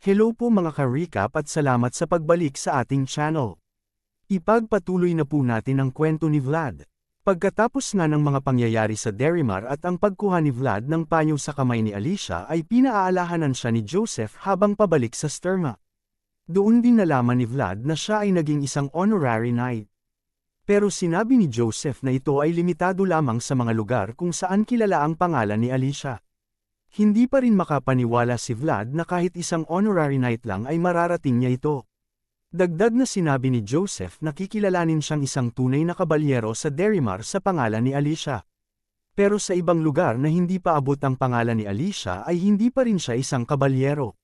Hello po mga ka-recap at salamat sa pagbalik sa ating channel. Ipagpatuloy na po natin ang kwento ni Vlad. Pagkatapos nga ng mga pangyayari sa Derrimar at ang pagkuha ni Vlad ng panyo sa kamay ni Alicia ay pinaaalahanan siya ni Joseph habang pabalik sa Sturma. Doon din nalaman ni Vlad na siya ay naging isang honorary knight. Pero sinabi ni Joseph na ito ay limitado lamang sa mga lugar kung saan kilala ang pangalan ni Alicia. Hindi pa rin makapaniwala si Vlad na kahit isang honorary knight lang ay mararating niya ito. Dagdag na sinabi ni Joseph na kikilalanin siyang isang tunay na kabalyero sa Derrimar sa pangalan ni Alicia. Pero sa ibang lugar na hindi pa abot ang pangalan ni Alicia ay hindi pa rin siya isang kabalyero.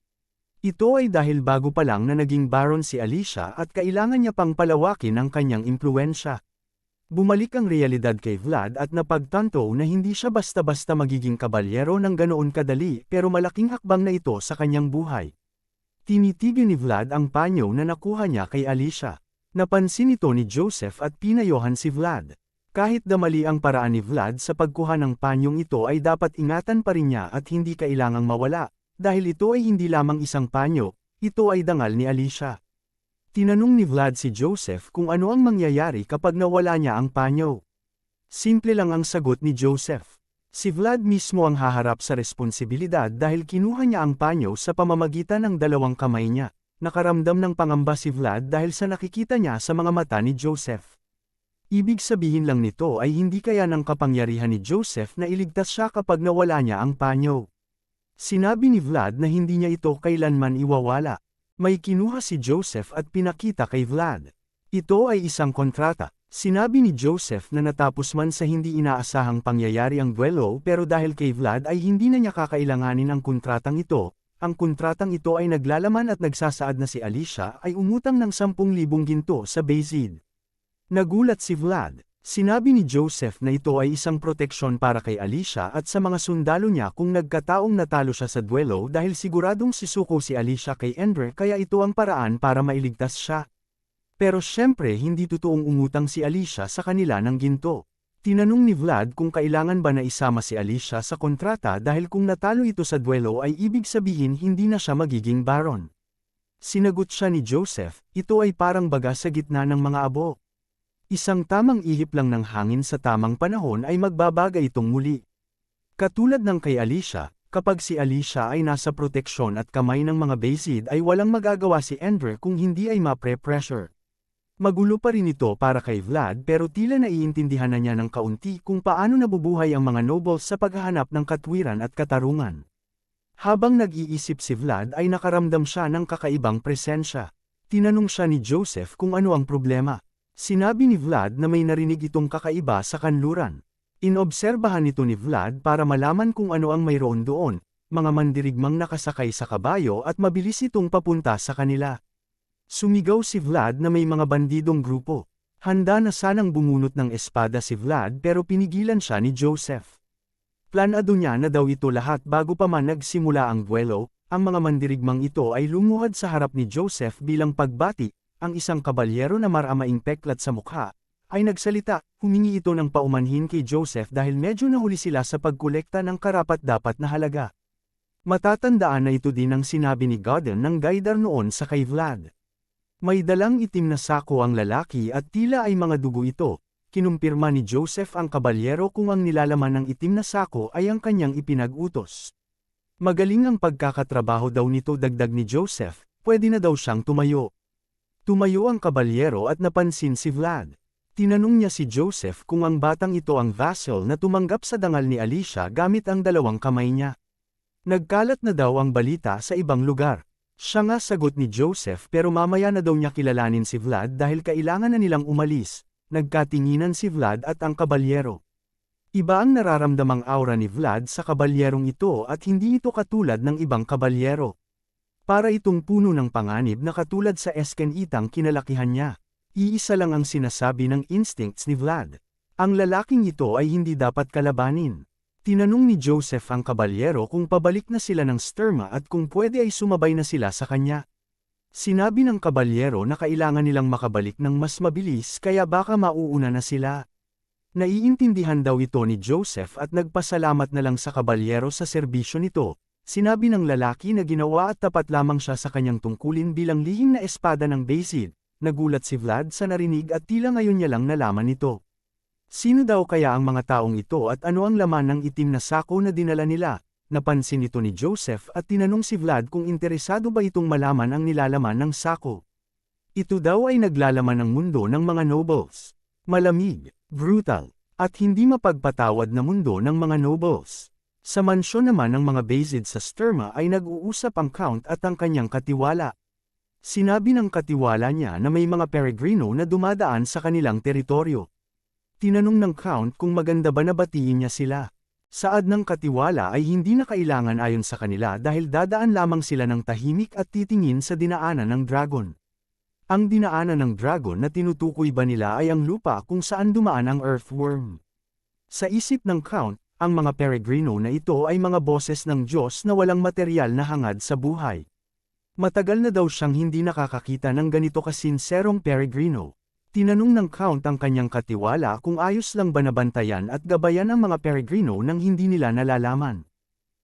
Ito ay dahil bago pa lang na naging baron si Alicia at kailangan niya pang palawakin ang kanyang impluwensya. Bumalik ang realidad kay Vlad at napagtanto na hindi siya basta-basta magiging kabalyero ng ganoon kadali pero malaking hakbang na ito sa kanyang buhay. Tinitigil ni Vlad ang panyo na nakuha niya kay Alicia. Napansin ito ni Joseph at pinayohan si Vlad. Kahit damali ang paraan ni Vlad sa pagkuha ng panyong ito ay dapat ingatan pa rin niya at hindi kailangang mawala, dahil ito ay hindi lamang isang panyo, ito ay dangal ni Alicia. Tinanong ni Vlad si Joseph kung ano ang mangyayari kapag nawala niya ang panyo. Simple lang ang sagot ni Joseph. Si Vlad mismo ang haharap sa responsibilidad dahil kinuha niya ang panyo sa pamamagitan ng dalawang kamay niya. Nakaramdam ng pangamba si Vlad dahil sa nakikita niya sa mga mata ni Joseph. Ibig sabihin lang nito ay hindi kaya ng kapangyarihan ni Joseph na iligtas siya kapag nawala niya ang panyo. Sinabi ni Vlad na hindi niya ito kailanman iwawala. May kinuha si Joseph at pinakita kay Vlad. Ito ay isang kontrata. Sinabi ni Joseph na natapos man sa hindi inaasahang pangyayari ang duelo pero dahil kay Vlad ay hindi na niya kakailanganin ang kontratang ito, ang kontratang ito ay naglalaman at nagsasaad na si Alicia ay umutang ng 10,000 ginto sa Bayezid. Nagulat si Vlad. Sinabi ni Joseph na ito ay isang proteksyon para kay Alicia at sa mga sundalo niya kung nagkataong natalo siya sa duelo dahil siguradong sisuko si Alicia kay Endre kaya ito ang paraan para mailigtas siya. Pero syempre hindi totoong umutang si Alicia sa kanila ng ginto. Tinanong ni Vlad kung kailangan ba na isama si Alicia sa kontrata dahil kung natalo ito sa duelo ay ibig sabihin hindi na siya magiging baron. Sinagot siya ni Joseph, ito ay parang baga sa gitna ng mga abo. Isang tamang ihip lang ng hangin sa tamang panahon ay magbabaga itong muli. Katulad ng kay Alicia, kapag si Alicia ay nasa proteksyon at kamay ng mga Bayezid ay walang magagawa si Endre kung hindi ay mapre-pressure. Magulo pa rin ito para kay Vlad pero tila naiintindihan na niya ng kaunti kung paano nabubuhay ang mga nobles sa paghahanap ng katwiran at katarungan. Habang nag-iisip si Vlad ay nakaramdam siya ng kakaibang presensya. Tinanong siya ni Joseph kung ano ang problema. Sinabi ni Vlad na may narinig itong kakaiba sa kanluran. Inobserbahan ito ni Vlad para malaman kung ano ang mayroon doon, mga mandirigmang nakasakay sa kabayo at mabilis itong papunta sa kanila. Sumigaw si Vlad na may mga bandidong grupo. Handa na sanang bumunot ng espada si Vlad pero pinigilan siya ni Joseph. Planado niya na daw ito lahat bago pa man nagsimula ang duelo, ang mga mandirigmang ito ay lumuhad sa harap ni Joseph bilang pagbati, ang isang kabalyero na maramaing peklat sa mukha, ay nagsalita, humingi ito ng paumanhin kay Joseph dahil medyo nahuli sila sa pagkolekta ng karapat-dapat na halaga. Matatandaan na ito din ang sinabi ni Godden ng Gaidar noon sa kay Vlad. May dalang itim na sako ang lalaki at tila ay mga dugo ito. Kinumpirma ni Joseph ang kabalyero kung ang nilalaman ng itim na sako ay ang kanyang ipinag-utos. Magaling ang pagkakatrabaho daw nito dagdag ni Joseph, pwede na daw siyang tumayo. Tumayo ang kabalyero at napansin si Vlad. Tinanong niya si Joseph kung ang batang ito ang vassal na tumanggap sa dangal ni Alicia gamit ang dalawang kamay niya. Nagkalat na daw ang balita sa ibang lugar. Siya nga sagot ni Joseph pero mamaya na daw niya kilalanin si Vlad dahil kailangan na nilang umalis. Nagkatinginan si Vlad at ang kabalyero. Iba ang nararamdamang aura ni Vlad sa kabalyerong ito at hindi ito katulad ng ibang kabalyero. Para itong puno ng panganib na katulad sa eskenitang kinalakihan niya. Iisa lang ang sinasabi ng instincts ni Vlad. Ang lalaking ito ay hindi dapat kalabanin. Tinanong ni Joseph ang kabalyero kung pabalik na sila ng Sturma at kung pwede ay sumabay na sila sa kanya. Sinabi ng kabalyero na kailangan nilang makabalik ng mas mabilis kaya baka mauuna na sila. Naiintindihan daw ito ni Joseph at nagpasalamat na lang sa kabalyero sa serbisyo nito, Sinabi ng lalaki na ginawa at tapat lamang siya sa kanyang tungkulin bilang lihim na espada ng Basid. Nagulat si Vlad sa narinig at tila ngayon niya lang nalaman ito. Sino daw kaya ang mga taong ito at ano ang laman ng itim na sako na dinala nila? Napansin ito ni Joseph at tinanong si Vlad kung interesado ba itong malaman ang nilalaman ng sako. Ito daw ay naglalaman ng mundo ng mga nobles. Malamig, brutal, at hindi mapagpatawad na mundo ng mga nobles. Sa mansyon naman ng mga Basid sa Sturma ay nag-uusap ang Count at ang kanyang katiwala. Sinabi ng katiwala niya na may mga peregrino na dumadaan sa kanilang teritoryo. Tinanong ng Count kung maganda ba na batiin niya sila. Saad ng katiwala ay hindi na kailangan ayon sa kanila dahil dadaan lamang sila ng tahimik at titingin sa dinaanan ng dragon. Ang dinaanan ng dragon na tinutukoy ba nila ay ang lupa kung saan dumaan ang earthworm. Sa isip ng Count, ang mga peregrino na ito ay mga boses ng Diyos na walang materyal na hangad sa buhay. Matagal na daw siyang hindi nakakakita ng ganito kasinserong peregrino. Tinanong ng Count ang kanyang katiwala kung ayos lang ba nabantayan at gabayan ang mga peregrino nang hindi nila nalalaman.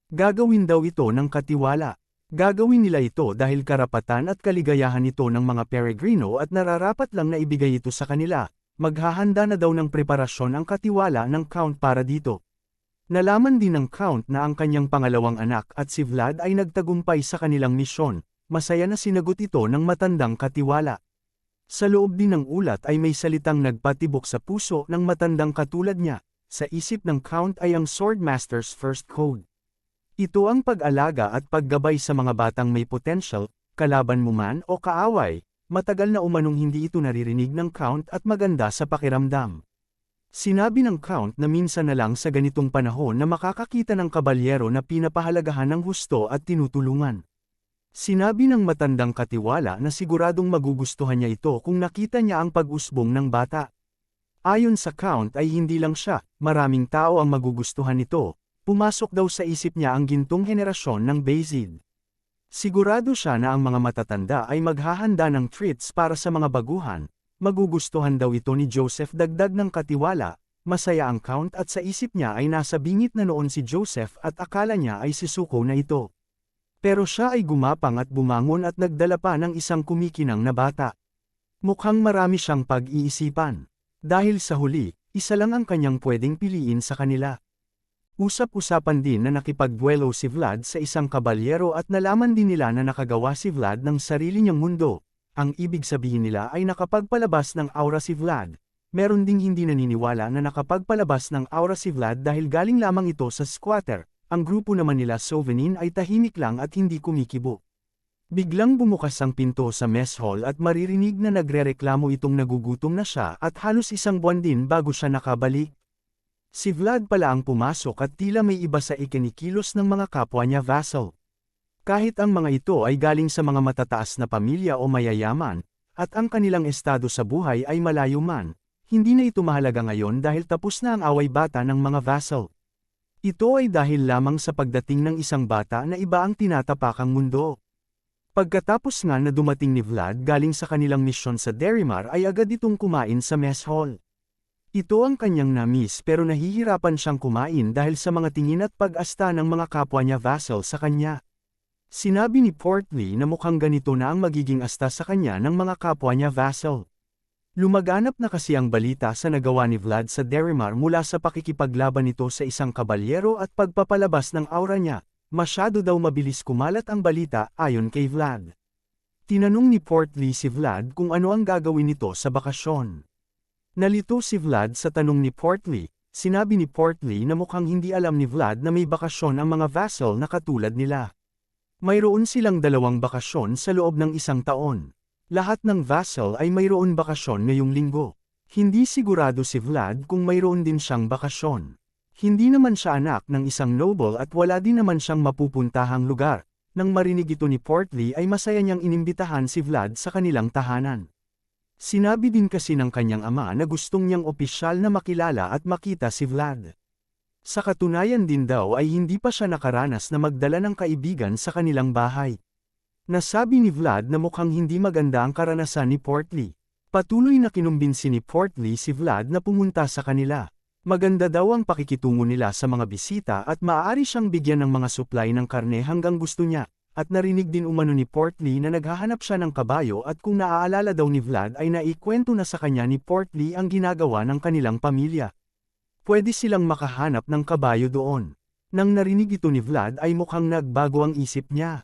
Gagawin daw ito ng katiwala. Gagawin nila ito dahil karapatan at kaligayahan ito ng mga peregrino at nararapat lang na ibigay ito sa kanila. Maghahanda na daw ng preparasyon ang katiwala ng Count para dito. Nalaman din ng Count na ang kanyang pangalawang anak at si Vlad ay nagtagumpay sa kanilang misyon. Masaya na sinagot ito ng matandang katiwala. Sa loob din ng ulat ay may salitang nagpatibok sa puso ng matandang katulad niya. Sa isip ng Count ay ang Swordmaster's first code. Ito ang pag-alaga at paggabay sa mga batang may potential, kalaban mo man o kaaway. Matagal na umanong hindi ito naririnig ng Count at maganda sa pakiramdam. Sinabi ng Count na minsan na lang sa ganitong panahon na makakakita ng kabalyero na pinapahalagahan ng husto at tinutulungan. Sinabi ng matandang katiwala na siguradong magugustuhan niya ito kung nakita niya ang pag-usbong ng bata. Ayon sa Count ay hindi lang siya, maraming tao ang magugustuhan nito. Pumasok daw sa isip niya ang gintong henerasyon ng Basid. Sigurado siya na ang mga matatanda ay maghahanda ng treats para sa mga baguhan. Magugustuhan daw ito ni Joseph dagdag ng katiwala. Masaya ang Count at sa isip niya ay nasa bingit na noon si Joseph at akala niya ay si Suko na ito. Pero siya ay gumapang at bumangon at nagdala pa ng isang kumikinang na bata. Mukhang marami siyang pag-iisipan. Dahil sa huli, isa lang ang kanyang pwedeng piliin sa kanila. Usap-usapan din na nakipagduelo si Vlad sa isang kabalyero at nalaman din nila na nakagawa si Vlad ng sarili niyang mundo. Ang ibig sabihin nila ay nakapagpalabas ng aura si Vlad. Meron ding hindi naniniwala na nakapagpalabas ng aura si Vlad dahil galing lamang ito sa squatter. Ang grupo naman nila Sovenin ay tahimik lang at hindi kumikibo. Biglang bumukas ang pinto sa mess hall at maririnig na nagrereklamo itong nagugutom na siya at halos isang buwan din bago siya nakabalik. Si Vlad pala ang pumasok at tila may iba sa ikinikilos ng mga kapwa niya vassal. Kahit ang mga ito ay galing sa mga matataas na pamilya o mayayaman, at ang kanilang estado sa buhay ay malayo man, hindi na ito mahalaga ngayon dahil tapos na ang away bata ng mga vassal. Ito ay dahil lamang sa pagdating ng isang bata na iba ang tinatapakang mundo. Pagkatapos nga na dumating ni Vlad galing sa kanilang misyon sa Derimar ay agad itong kumain sa mess hall. Ito ang kanyang na-miss pero nahihirapan siyang kumain dahil sa mga tingin at pag-asta ng mga kapwa niya vassal sa kanya. Sinabi ni Portly na mukhang ganito na ang magiging asta sa kanya ng mga kapwa niya vassal. Lumaganap na kasi ang balita sa nagawa ni Vlad sa Derimar mula sa pakikipaglaban nito sa isang kabalyero at pagpapalabas ng aura niya. Masyado daw mabilis kumalat ang balita ayon kay Vlad. Tinanong ni Portly si Vlad kung ano ang gagawin nito sa bakasyon. Nalito si Vlad sa tanong ni Portly. Sinabi ni Portly na mukhang hindi alam ni Vlad na may bakasyon ang mga vassal na katulad nila. Mayroon silang 2 bakasyon sa loob ng 1 taon. Lahat ng vassal ay mayroon bakasyon ngayong linggo. Hindi sigurado si Vlad kung mayroon din siyang bakasyon. Hindi naman siya anak ng isang noble at wala din naman siyang mapupuntahang lugar. Nang marinig ito ni Portly ay masaya niyang inimbitahan si Vlad sa kanilang tahanan. Sinabi din kasi ng kanyang ama na gustong niyang opisyal na makilala at makita si Vlad. Sa katunayan din daw ay hindi pa siya nakaranas na magdala ng kaibigan sa kanilang bahay. Nasabi ni Vlad na mukhang hindi maganda ang karanasan ni Portly. Patuloy na kinumbinsi ni Portly si Vlad na pumunta sa kanila. Maganda daw ang pakikitungo nila sa mga bisita at maaari siyang bigyan ng mga supply ng karne hanggang gusto niya, at narinig din umano ni Portly na naghahanap siya ng kabayo at kung naaalala daw ni Vlad ay naikwento na sa kanya ni Portly ang ginagawa ng kanilang pamilya. Pwede silang makahanap ng kabayo doon. Nang narinig ito ni Vlad ay mukhang nagbago ang isip niya.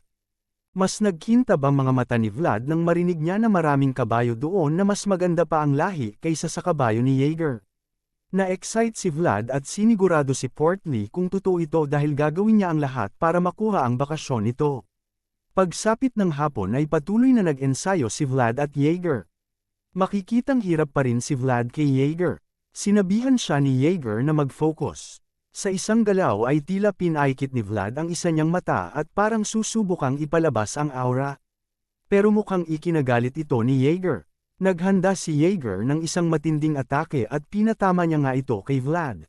Mas nagkintab ang mga mata ni Vlad nang marinig niya na maraming kabayo doon na mas maganda pa ang lahi kaysa sa kabayo ni Yeager. Na-excite si Vlad at sinigurado si Portly kung totoo ito dahil gagawin niya ang lahat para makuha ang bakasyon nito. Pagsapit ng hapon ay patuloy na nag-ensayo si Vlad at Yeager. Makikitang hirap pa rin si Vlad kay Yeager. Sinabihan siya ni Yeager na mag-focus. Sa isang galaw ay tila pinaikit ni Vlad ang isa niyang mata at parang susubukang ipalabas ang aura. Pero mukhang ikinagalit ito ni Yeager. Naghanda si Yeager ng isang matinding atake at pinatama niya nga ito kay Vlad.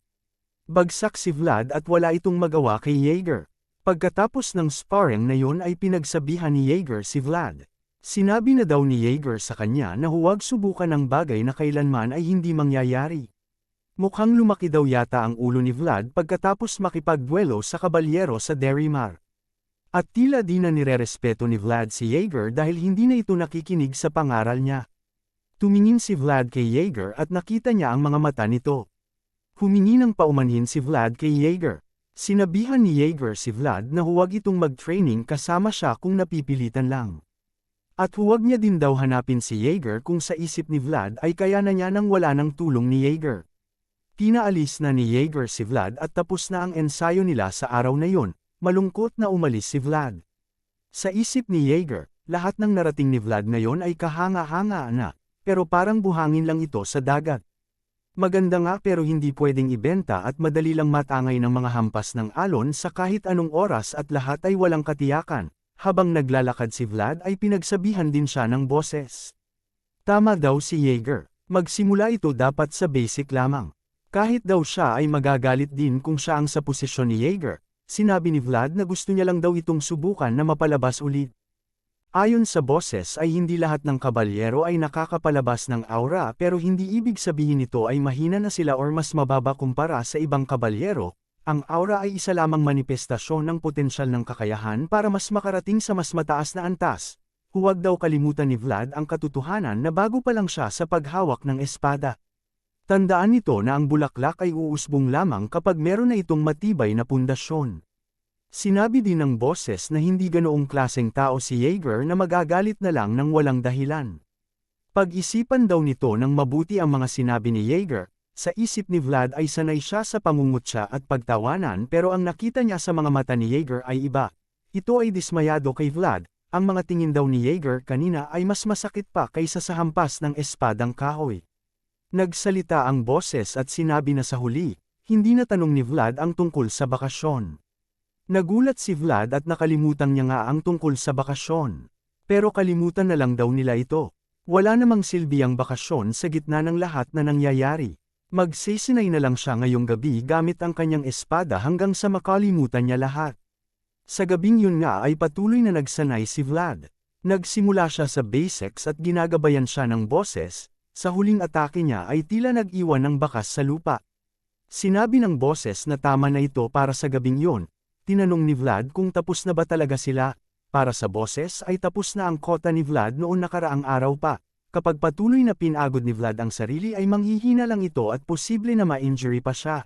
Bagsak si Vlad at wala itong magawa kay Yeager. Pagkatapos ng sparring na yon ay pinagsabihan ni Yeager si Vlad. Sinabi na daw ni Yeager sa kanya na huwag subukan ang bagay na kailanman ay hindi mangyayari. Mukhang lumaki daw yata ang ulo ni Vlad pagkatapos makipagduelo sa kabalyero sa Derrimar. At tila di na nirerespeto ni Vlad si Yeager dahil hindi na ito nakikinig sa pangaral niya. Tumingin si Vlad kay Yeager at nakita niya ang mga mata nito. Humingi ng paumanhin si Vlad kay Yeager. Sinabihan ni Yeager si Vlad na huwag itong mag-training kasama siya kung napipilitan lang. At huwag niya din daw hanapin si Yeager kung sa isip ni Vlad ay kaya na niya nang wala ng tulong ni Yeager. Pinaalis na ni Yeager si Vlad at tapos na ang ensayo nila sa araw na yon, malungkot na umalis si Vlad. Sa isip ni Yeager, lahat ng narating ni Vlad ngayon ay kahanga-hanga na. Pero parang buhangin lang ito sa dagat. Maganda nga pero hindi pwedeng ibenta at madali lang matangay ng mga hampas ng alon sa kahit anong oras at lahat ay walang katiyakan. Habang naglalakad si Vlad ay pinagsabihan din siya ng boses. Tama daw si Yeager, magsimula ito dapat sa basic lamang. Kahit daw siya ay magagalit din kung siya ang sa posisyon ni Yeager, sinabi ni Vlad na gusto niya lang daw itong subukan na mapalabas ulit. Ayon sa boses ay hindi lahat ng kabalyero ay nakakapalabas ng aura pero hindi ibig sabihin nito ay mahina na sila or mas mababa kumpara sa ibang kabalyero. Ang aura ay isa lamang manifestasyon ng potensyal ng kakayahan para mas makarating sa mas mataas na antas. Huwag daw kalimutan ni Vlad ang katotohanan na bago pa lang siya sa paghawak ng espada. Tandaan nito na ang bulaklak ay uusbong lamang kapag meron na itong matibay na pundasyon. Sinabi din ng boses na hindi ganoong klaseng tao si Yeager na magagalit na lang ng walang dahilan. Pag-isipan daw nito ng mabuti ang mga sinabi ni Yeager, sa isip ni Vlad ay sanay siya sa pangungutya at pagtawanan pero ang nakita niya sa mga mata ni Yeager ay iba. Ito ay dismayado kay Vlad, ang mga tingin daw ni Yeager kanina ay mas masakit pa kaysa sa hampas ng espadang kahoy. Nagsalita ang boses at sinabi na sa huli, hindi na tanong ni Vlad ang tungkol sa bakasyon. Nagulat si Vlad at nakalimutan niya nga ang tungkol sa bakasyon. Pero kalimutan na lang daw nila ito. Wala namang silbi ang bakasyon sa gitna ng lahat na nangyayari. Magsisinay na lang siya ngayong gabi gamit ang kanyang espada hanggang sa makalimutan niya lahat. Sa gabing yun nga ay patuloy na nagsanay si Vlad. Nagsimula siya sa basics at ginagabayan siya ng boses. Sa huling atake niya ay tila nag-iwan ng bakas sa lupa. Sinabi ng boses na tama na ito para sa gabing yun. Tinanong ni Vlad kung tapos na ba talaga sila. Para sa boses ay tapos na ang kota ni Vlad noon nakaraang araw pa. Kapag patuloy na pinagod ni Vlad ang sarili ay manghihina lang ito at posible na ma-injury pa siya.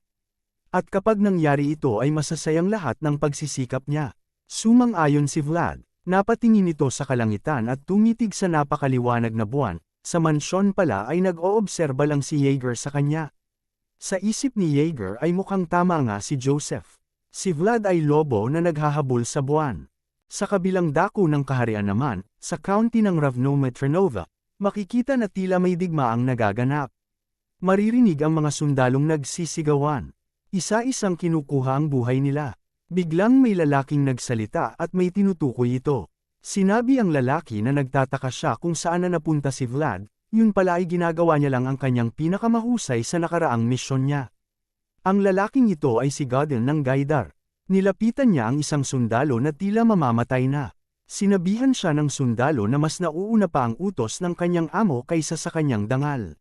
At kapag nangyari ito ay masasayang lahat ng pagsisikap niya. Sumang-ayon si Vlad. Napatingin ito sa kalangitan at tumitig sa napakaliwanag na buwan. Sa mansyon pala ay nag-oobserba lang si Yeager sa kanya. Sa isip ni Yeager ay mukhang tama nga si Joseph. Si Vlad ay lobo na naghahabol sa buwan. Sa kabilang dako ng kaharian naman, sa county ng Ravno-Metranova, makikita na tila may digmaang nagaganap. Maririnig ang mga sundalong nagsisigawan. Isa-isang kinukuha ang buhay nila. Biglang may lalaking nagsalita at may tinutukoy ito. Sinabi ang lalaki na nagtataka siya kung saan na napunta si Vlad, yun pala ay ginagawa niya lang ang kanyang pinakamahusay sa nakaraang misyon niya. Ang lalaking ito ay si Godin ng Gaidar. Nilapitan niya ang isang sundalo na tila mamamatay na. Sinabihan siya ng sundalo na mas nauuna pa ang utos ng kanyang amo kaysa sa kanyang dangal.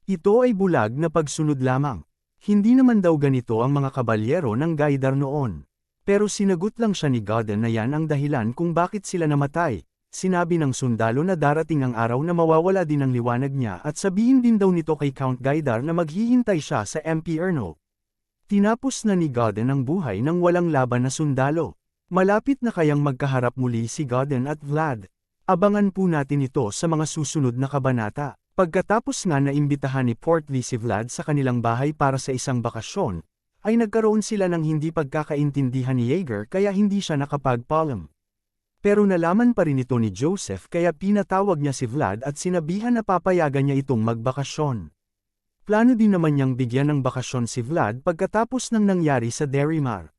Ito ay bulag na pagsunod lamang. Hindi naman daw ganito ang mga kabalyero ng Gaidar noon. Pero sinagot lang siya ni Godden na yan ang dahilan kung bakit sila namatay. Sinabi ng sundalo na darating ang araw na mawawala din ang liwanag niya at sabihin din daw nito kay Count Gaidar na maghihintay siya sa MP Erno. Tinapos na ni Godden ang buhay ng walang laban na sundalo. Malapit na kayang magkaharap muli si Godden at Vlad. Abangan po natin ito sa mga susunod na kabanata. Pagkatapos nga na imbitahan ni Portly si Vlad sa kanilang bahay para sa isang bakasyon, ay nagkaroon sila ng hindi pagkakaintindihan ni Yeager kaya hindi siya nakapagpaalam. Pero nalaman pa rin ito ni Joseph kaya pinatawag niya si Vlad at sinabihan na papayagan niya itong magbakasyon. Plano din naman niyang bigyan ng bakasyon si Vlad pagkatapos ng nangyari sa Derrimar.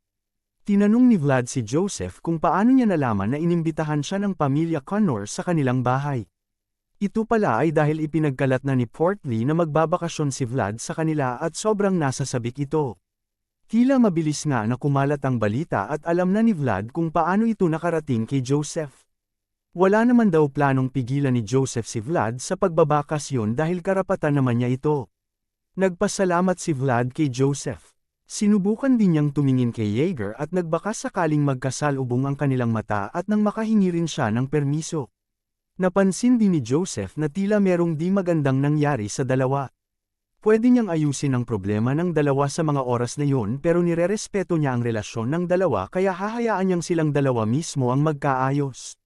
Tinanong ni Vlad si Joseph kung paano niya nalaman na inimbitahan siya ng pamilya Connor sa kanilang bahay. Ito pala ay dahil ipinagkalat na ni Portly na magbabakasyon si Vlad sa kanila at sobrang nasasabik ito. Tila mabilis nga na kumalat ang balita at alam na ni Vlad kung paano ito nakarating kay Joseph. Wala naman daw planong pigilan ni Joseph si Vlad sa pagbabakasyon dahil karapatan naman niya ito. Nagpasalamat si Vlad kay Joseph. Sinubukan din niyang tumingin kay Yeager at nagbaka sakaling magkasalubong ang kanilang mata at nang makahingi rin siya ng permiso. Napansin din ni Joseph na tila merong di magandang nangyari sa dalawa. Pwede niyang ayusin ang problema ng dalawa sa mga oras na yun pero nirerespeto niya ang relasyon ng dalawa kaya hahayaan niyang silang dalawa mismo ang magkaayos.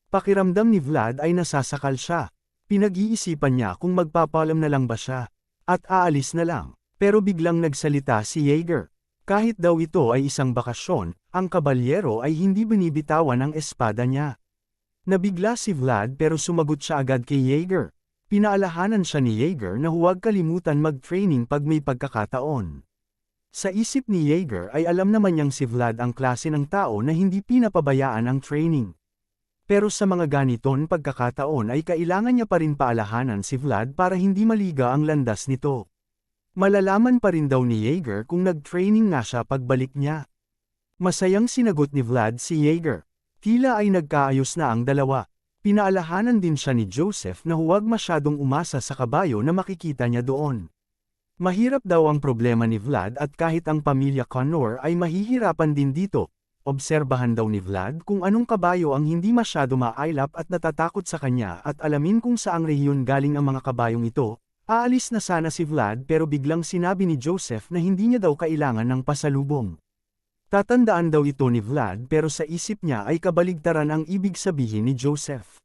Pakiramdam ni Vlad ay nasasakal siya. Pinag-iisipan niya kung magpapalam na lang ba siya. At aalis na lang. Pero biglang nagsalita si Yeager. Kahit daw ito ay isang bakasyon, ang kabalyero ay hindi binibitawan ang espada niya. Nabigla si Vlad pero sumagot siya agad kay Yeager. Pinaalahanan siya ni Yeager na huwag kalimutan mag-training pag may pagkakataon. Sa isip ni Yeager ay alam naman niyang si Vlad ang klase ng tao na hindi pinapabayaan ang training. Pero sa mga ganiton pagkakataon ay kailangan niya pa rin paalahanan si Vlad para hindi maliga ang landas nito. Malalaman pa rin daw ni Yeager kung nag-training nga siya pagbalik niya. Masayang sinagot ni Vlad si Yeager. Tila ay nagkaayos na ang dalawa. Pinaalahanan din siya ni Joseph na huwag masyadong umasa sa kabayo na makikita niya doon. Mahirap daw ang problema ni Vlad at kahit ang pamilya Connor ay mahihirapan din dito. Obserbahan daw ni Vlad kung anong kabayo ang hindi masyado maaylap at natatakot sa kanya at alamin kung saang rehiyon galing ang mga kabayong ito. Aalis na sana si Vlad pero biglang sinabi ni Joseph na hindi niya daw kailangan ng pasalubong. Tatandaan daw ito ni Vlad pero sa isip niya ay kabaligtaran ang ibig sabihin ni Joseph.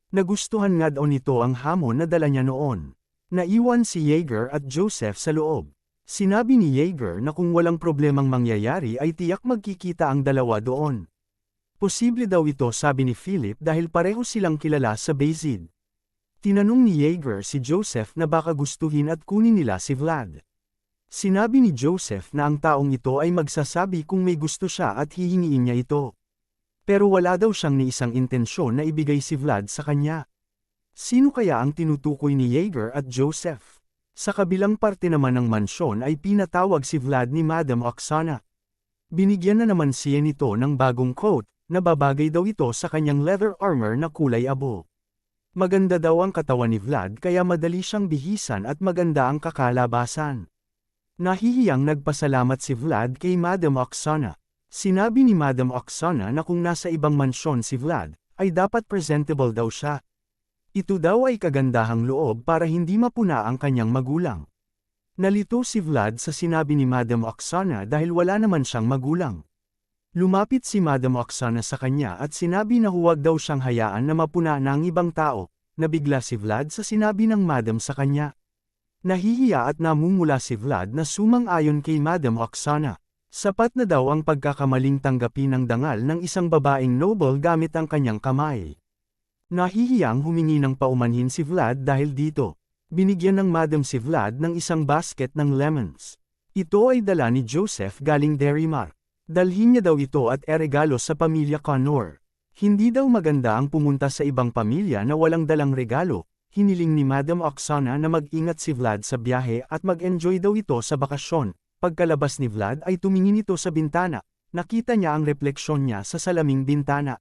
Nagustuhan nga daw nito ang hamon na dala niya noon. Naiwan si Yeager at Joseph sa loob. Sinabi ni Yeager na kung walang problemang mangyayari ay tiyak magkikita ang dalawa doon. Posible daw ito sabi ni Philip dahil pareho silang kilala sa Bayzid. Tinanong ni Yeager si Joseph na baka gustuhin at kunin nila si Vlad. Sinabi ni Joseph na ang taong ito ay magsasabi kung may gusto siya at hihingiin niya ito. Pero wala daw siyang ni isang intensyon na ibigay si Vlad sa kanya. Sino kaya ang tinutukoy ni Yeager at Joseph? Sa kabilang parte naman ng mansyon ay pinatawag si Vlad ni Madam Oksana. Binigyan na naman siya nito ng bagong coat, na babagay daw ito sa kanyang leather armor na kulay abo. Maganda daw ang katawan ni Vlad kaya madali siyang bihisan at maganda ang kakalabasan. Nahihiyang nagpasalamat si Vlad kay Madam Oksana. Sinabi ni Madam Oksana na kung nasa ibang mansyon si Vlad, ay dapat presentable daw siya. Ito daw ay kagandahang loob para hindi mapuna ang kanyang magulang. Nalito si Vlad sa sinabi ni Madam Oksana dahil wala naman siyang magulang. Lumapit si Madam Oksana sa kanya at sinabi na huwag daw siyang hayaan na mapuna ng ibang tao. Nabigla si Vlad sa sinabi ng Madam sa kanya. Nahihiya at namumula si Vlad na sumang-ayon kay Madam Oksana. Sapat na daw ang pagkakamaling tanggapin ng dangal ng isang babaeng noble gamit ang kanyang kamay. Nahihiyang humingi ng paumanhin si Vlad dahil dito. Binigyan ng Madam si Vlad ng isang basket ng lemons. Ito ay dala ni Joseph galing Derrimar. Dalhin niya daw ito at eregalo sa pamilya Connor. Hindi daw maganda ang pumunta sa ibang pamilya na walang dalang regalo. Hiniling ni Madam Oksana na mag-ingat si Vlad sa biyahe at mag-enjoy daw ito sa bakasyon. Pagkalabas ni Vlad ay tumingin ito sa bintana. Nakita niya ang refleksyon niya sa salaming bintana.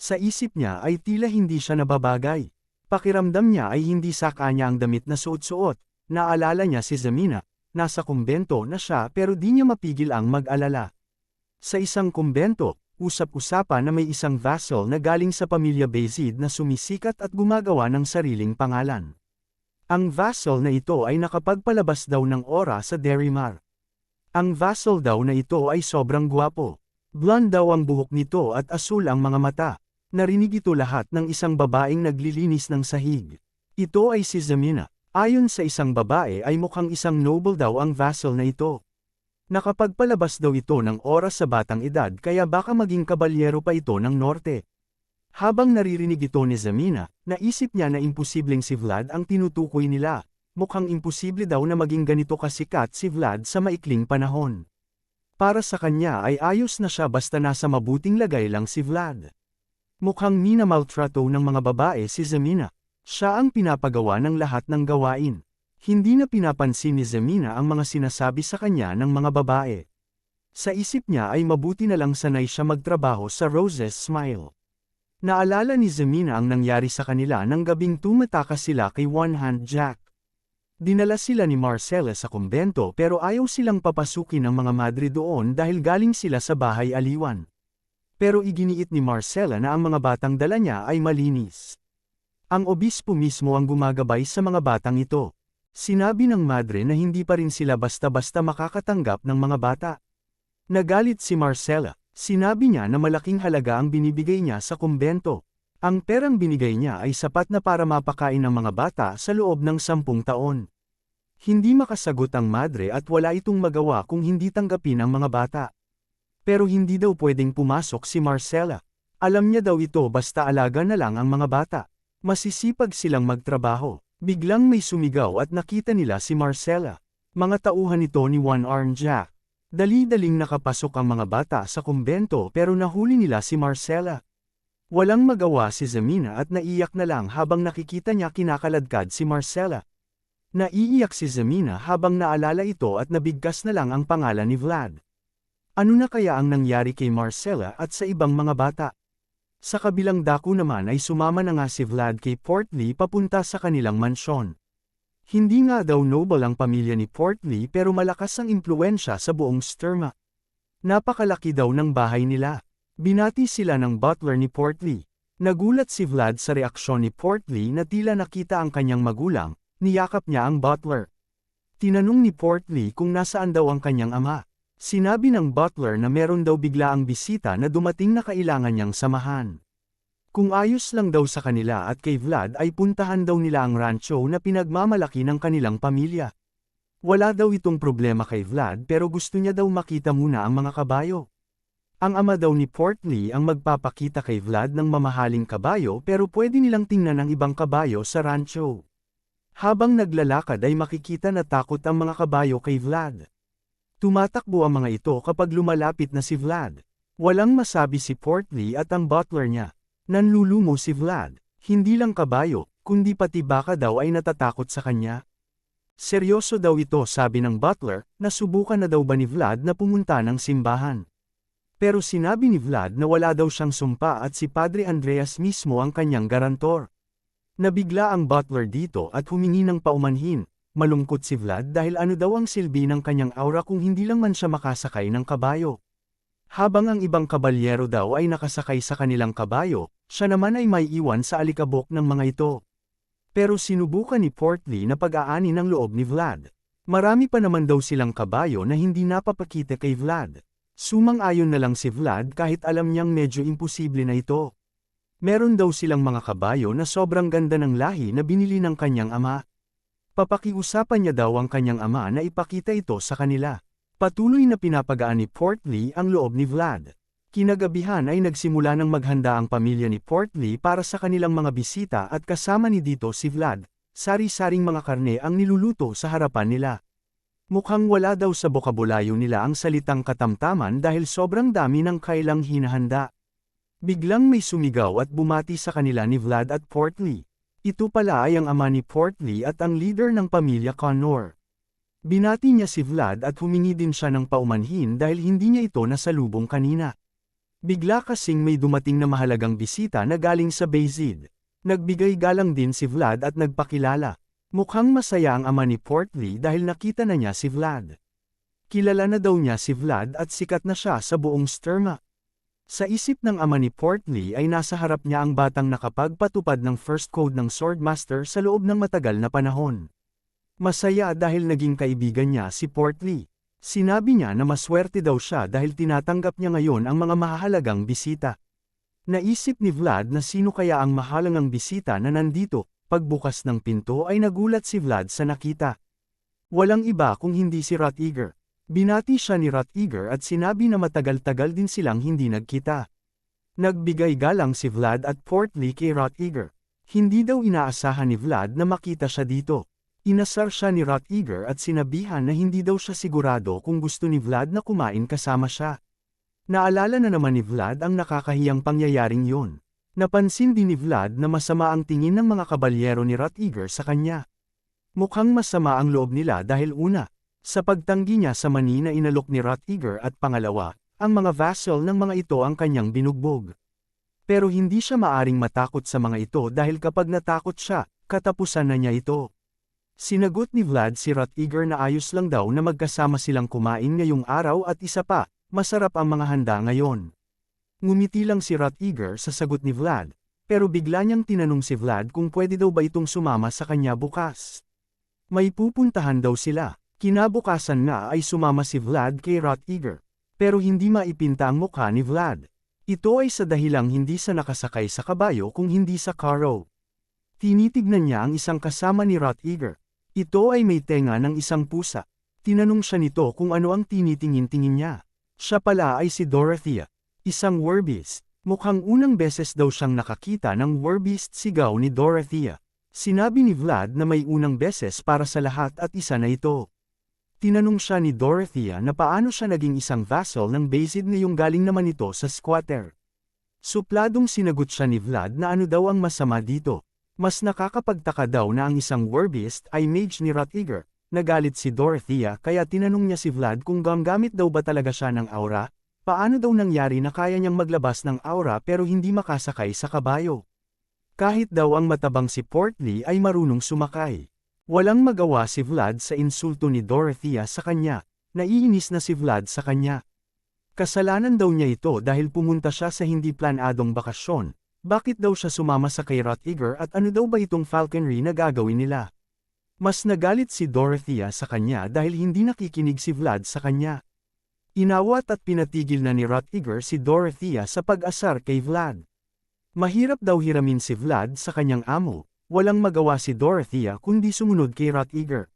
Sa isip niya ay tila hindi siya nababagay. Pakiramdam niya ay hindi saka niya ang damit na suot-suot. Naalala niya si Zamina. nasa kumbento na siya pero di niya mapigil ang mag-alala. Sa isang kumbento, usap-usapan na may isang vassal na galing sa pamilya Bayezid na sumisikat at gumagawa ng sariling pangalan. Ang vassal na ito ay nakapagpalabas daw ng aura sa Derimar. Ang vassal daw na ito ay sobrang gwapo. Blonde daw ang buhok nito at asul ang mga mata. Narinig ito lahat ng isang babaeng naglilinis ng sahig. Ito ay si Zemina. Ayon sa isang babae ay mukhang isang noble daw ang vassal na ito. Nakapagpalabas daw ito ng oras sa batang edad kaya baka maging kabalyero pa ito ng norte. Habang naririnig ito ni Zemina, naisip niya na imposibleng si Vlad ang tinutukoy nila. Mukhang imposible daw na maging ganito kasikat si Vlad sa maikling panahon. Para sa kanya ay ayos na siya basta nasa mabuting lagay lang si Vlad. Mukhang minamaltrato ng mga babae si Zemina. Siya ang pinapagawa ng lahat ng gawain. Hindi na pinapansin ni Zemina ang mga sinasabi sa kanya ng mga babae. Sa isip niya ay mabuti na lang sanay siya magtrabaho sa Rose's Smile. Naalala ni Zemina ang nangyari sa kanila nang gabing tumatakas sila kay One Hand Jack. Dinala sila ni Marcella sa kumbento pero ayaw silang papasukin ng mga madre doon dahil galing sila sa bahay aliwan. Pero iginiit ni Marcella na ang mga batang dala niya ay malinis. Ang obispo mismo ang gumagabay sa mga batang ito. Sinabi ng madre na hindi pa rin sila basta-basta makakatanggap ng mga bata. Nagalit si Marcella. Sinabi niya na malaking halaga ang binibigay niya sa kumbento. Ang perang binigay niya ay sapat na para mapakain ng mga bata sa loob ng 10 taon. Hindi makasagot ang madre at wala itong magawa kung hindi tanggapin ang mga bata. Pero hindi daw pwedeng pumasok si Marcella. Alam niya daw ito basta alaga na lang ang mga bata. Masisipag silang magtrabaho. Biglang may sumigaw at nakita nila si Marcella. Mga tauhan ito ni One Arm Jack. Dali-daling nakapasok ang mga bata sa kumbento pero nahuli nila si Marcella. Walang magawa si Zemina at naiyak na lang habang nakikita niya kinakaladkad si Marcella. Naiiyak si Zemina habang naalala ito at nabigkas na lang ang pangalan ni Vlad. Ano na kaya ang nangyari kay Marcella at sa ibang mga bata? Sa kabilang dako naman ay sumama na nga si Vlad kay Portly papunta sa kanilang mansyon. Hindi nga daw noble ang pamilya ni Portly pero malakas ang impluensya sa buong Sturma. Napakalaki daw ng bahay nila. Binati sila ng butler ni Portly. Nagulat si Vlad sa reaksyon ni Portly na tila nakita ang kanyang magulang, niyakap niya ang butler. Tinanong ni Portly kung nasaan daw ang kanyang ama. Sinabi ng butler na meron daw bigla ang bisita na dumating na kailangan niyang samahan. Kung ayos lang daw sa kanila at kay Vlad ay puntahan daw nila ang rancho na pinagmamalaki ng kanilang pamilya. Wala daw itong problema kay Vlad pero gusto niya daw makita muna ang mga kabayo. Ang ama daw ni Portly ang magpapakita kay Vlad ng mamahaling kabayo pero pwede nilang tingnan ang ibang kabayo sa rancho. Habang naglalakad ay makikita na takot ang mga kabayo kay Vlad. Tumatakbo ang mga ito kapag lumalapit na si Vlad. Walang masabi si Portly at ang butler niya. Nanlulumo si Vlad. Hindi lang kabayo, kundi pati baka daw ay natatakot sa kanya. Seryoso daw ito sabi ng butler, nasubukan na daw ba ni Vlad na pumunta ng simbahan. Pero sinabi ni Vlad na wala daw siyang sumpa at si Padre Andreas mismo ang kanyang garantor. Nabigla ang butler dito at humingi ng paumanhin. Malungkot si Vlad dahil ano daw ang silbi ng kanyang aura kung hindi lang man siya makasakay ng kabayo. Habang ang ibang kabalyero daw ay nakasakay sa kanilang kabayo, siya naman ay may iwan sa alikabok ng mga ito. Pero sinubukan ni Portly na pag-aani ng loob ni Vlad. Marami pa naman daw silang kabayo na hindi napapakita kay Vlad. Sumang-ayon na lang si Vlad kahit alam niyang medyo imposible na ito. Meron daw silang mga kabayo na sobrang ganda ng lahi na binili ng kanyang ama. Papakiusapan niya daw ang kanyang ama na ipakita ito sa kanila. Patuloy na pinapagaan ni Portly ang loob ni Vlad. Kinagabihan ay nagsimula ng maghanda ang pamilya ni Portly para sa kanilang mga bisita at kasama ni dito si Vlad. Sari-saring mga karne ang niluluto sa harapan nila. Mukhang wala daw sa bokabularyo nila ang salitang katamtaman dahil sobrang dami ng kailang hinahanda. Biglang may sumigaw at bumati sa kanila ni Vlad at Portly. Ito pala ay ang ama ni Portly at ang leader ng pamilya Connor. Binati niya si Vlad at humingi din siya ng paumanhin dahil hindi niya ito nasalubong kanina. Bigla kasing may dumating na mahalagang bisita na galing sa Bayezid. Nagbigay galang din si Vlad at nagpakilala. Mukhang masaya ang ama ni Portly dahil nakita na niya si Vlad. Kilala na daw niya si Vlad at sikat na siya sa buong Sturma. Sa isip ng ama ni Portly ay nasa harap niya ang batang nakapagpatupad ng first code ng Swordmaster sa loob ng matagal na panahon. Masaya dahil naging kaibigan niya si Portly. Sinabi niya na maswerte daw siya dahil tinatanggap niya ngayon ang mga mahahalagang bisita. Naisip ni Vlad na sino kaya ang mahalagang bisita na nandito. Pagbukas ng pinto ay nagulat si Vlad sa nakita. Walang iba kung hindi si Rot-Eager. Binati siya ni Rot-Eager at sinabi na matagal-tagal din silang hindi nagkita. Nagbigay galang si Vlad at Portly kay Rot-Eager. Hindi daw inaasahan ni Vlad na makita siya dito. Inasar siya ni Rot-Eager at sinabihan na hindi daw siya sigurado kung gusto ni Vlad na kumain kasama siya. Naalala na naman ni Vlad ang nakakahiyang pangyayaring yun. Napansin din ni Vlad na masama ang tingin ng mga kabalyero ni Rot-Eager sa kanya. Mukhang masama ang loob nila dahil una, sa pagtanggi niya sa mani na inalok ni Rot-Eager at pangalawa, ang mga vassal ng mga ito ang kanyang binugbog. Pero hindi siya maaring matakot sa mga ito dahil kapag natakot siya, katapusan na niya ito. Sinagot ni Vlad si Rot-Eager na ayos lang daw na magkasama silang kumain ngayong araw at isa pa, masarap ang mga handa ngayon. Ngumiti lang si Rot-Eager sa sagot ni Vlad, pero bigla niyang tinanong si Vlad kung pwede daw ba itong sumama sa kanya bukas. May pupuntahan daw sila. Kinabukasan nga ay sumama si Vlad kay Rot-Eager, pero hindi maipinta ang mukha ni Vlad. Ito ay sa dahilang hindi sa nakasakay sa kabayo kung hindi sa karo. Tinitignan niya ang isang kasama ni Rot-Eager. Ito ay may tenga ng isang pusa. Tinanong siya nito kung ano ang tinitingin-tingin niya. Siya pala ay si Dorothea, isang werbeast. Mukhang unang beses daw siyang nakakita ng werbeast sigaw ni Dorothea. Sinabi ni Vlad na may unang beses para sa lahat at isa na ito. Tinanong siya ni Dorothea na paano siya naging isang vassal ng Bayezid ngayong galing naman ito sa squatter. Supladong sinagot siya ni Vlad na ano daw ang masama dito. Mas nakakapagtaka daw na ang isang werbeast ay mage ni Rot-Eager. Nagalit si Dorothea kaya tinanong niya si Vlad kung gamgamit daw ba talaga siya ng aura. Paano daw nangyari na kaya niyang maglabas ng aura pero hindi makasakay sa kabayo? Kahit daw ang matabang si Portly ay marunong sumakay. Walang magawa si Vlad sa insulto ni Dorothea sa kanya, naiinis na si Vlad sa kanya. Kasalanan daw niya ito dahil pumunta siya sa hindi planadong bakasyon. Bakit daw siya sumama sa kay Rot-Eager at ano daw ba itong falconry na gagawin nila? Mas nagalit si Dorothea sa kanya dahil hindi nakikinig si Vlad sa kanya. Inawat at pinatigil na ni Rot-Eager si Dorothea sa pag-asar kay Vlad. Mahirap daw hiramin si Vlad sa kanyang amo. Walang magawa si Dorothea kundi sumunod kay Rot-Eager.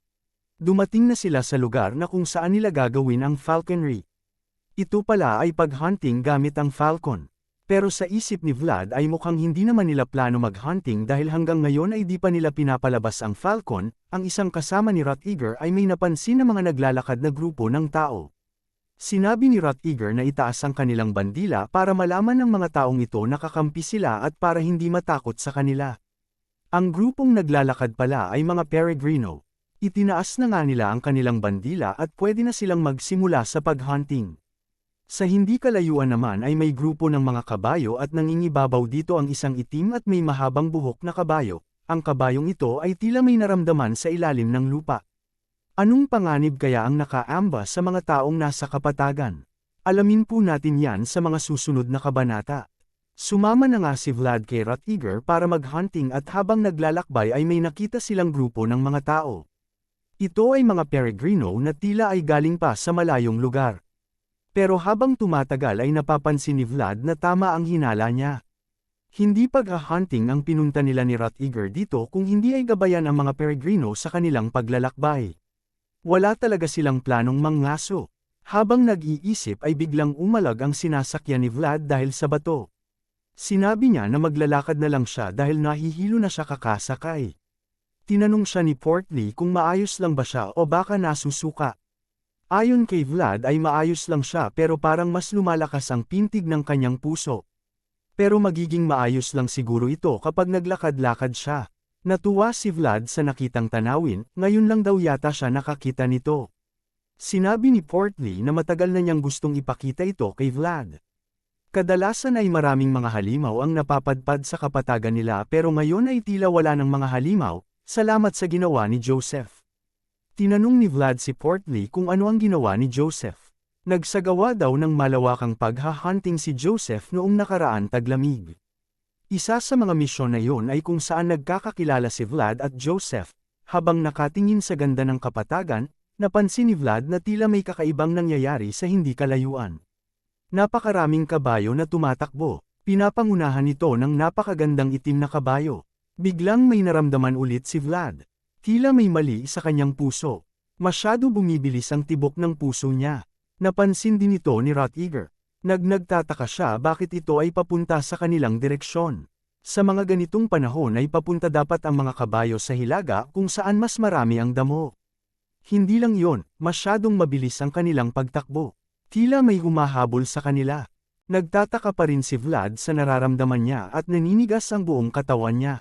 Dumating na sila sa lugar na kung saan nila gagawin ang falconry. Ito pala ay pag-hunting gamit ang falcon. Pero sa isip ni Vlad ay mukhang hindi naman nila plano mag-hunting dahil hanggang ngayon ay di pa nila pinapalabas ang falcon. Ang isang kasama ni Rot-Eager ay may napansin na mga naglalakad na grupo ng tao. Sinabi ni Rot-Eager na itaas ang kanilang bandila para malaman ng mga taong ito na kakampi sila at para hindi matakot sa kanila. Ang grupong naglalakad pala ay mga peregrino. Itinaas na nga nila ang kanilang bandila at pwede na silang magsimula sa pag-hunting. Sa hindi kalayuan naman ay may grupo ng mga kabayo at nangingibabaw dito ang isang itim at may mahabang buhok na kabayo. Ang kabayong ito ay tila may naramdaman sa ilalim ng lupa. Anong panganib kaya ang nakaamba sa mga taong nasa kapatagan? Alamin po natin yan sa mga susunod na kabanata. Sumama na nga si Vlad kay Rot-Eager para mag-hunting at habang naglalakbay ay may nakita silang grupo ng mga tao. Ito ay mga peregrino na tila ay galing pa sa malayong lugar. Pero habang tumatagal ay napapansin ni Vlad na tama ang hinala niya. Hindi pag-hunting ang pinunta nila ni Rot-Eager dito kung hindi ay gabayan ang mga peregrino sa kanilang paglalakbay. Wala talaga silang planong mangaso. Habang nag-iisip ay biglang umalag ang sinasakyan ni Vlad dahil sa bato. Sinabi niya na maglalakad na lang siya dahil nahihilo na siya kakasakay. Tinanong siya ni Portly kung maayos lang ba siya o baka nasusuka. Ayon kay Vlad ay maayos lang siya pero parang mas lumalakas ang pintig ng kanyang puso. Pero magiging maayos lang siguro ito kapag naglakad-lakad siya. Natuwa si Vlad sa nakitang tanawin, ngayon lang daw yata siya nakakita nito. Sinabi ni Portly na matagal na niyang gustong ipakita ito kay Vlad. Kadalasan ay maraming mga halimaw ang napapadpad sa kapatagan nila pero ngayon ay tila wala ng mga halimaw. Salamat sa ginawa ni Joseph. Tinanong ni Vlad si Portly kung ano ang ginawa ni Joseph. Nagsagawa daw ng malawakang paghahunting si Joseph noong nakaraan taglamig. Isa sa mga misyon na yon ay kung saan nagkakakilala si Vlad at Joseph. Habang nakatingin sa ganda ng kapatagan, napansin ni Vlad na tila may kakaibang nangyayari sa hindi kalayuan. Napakaraming kabayo na tumatakbo. Pinapangunahan ito ng napakagandang itim na kabayo. Biglang may naramdaman ulit si Vlad. Tila may mali sa kanyang puso. Masyado bumibilis ang tibok ng puso niya. Napansin din ito ni Rot-Eager. Nagtataka siya bakit ito ay papunta sa kanilang direksyon. Sa mga ganitong panahon ay papunta dapat ang mga kabayo sa hilaga kung saan mas marami ang damo. Hindi lang yon, masyadong mabilis ang kanilang pagtakbo. Tila may humahabol sa kanila. Nagtataka pa rin si Vlad sa nararamdaman niya at naninigas ang buong katawan niya.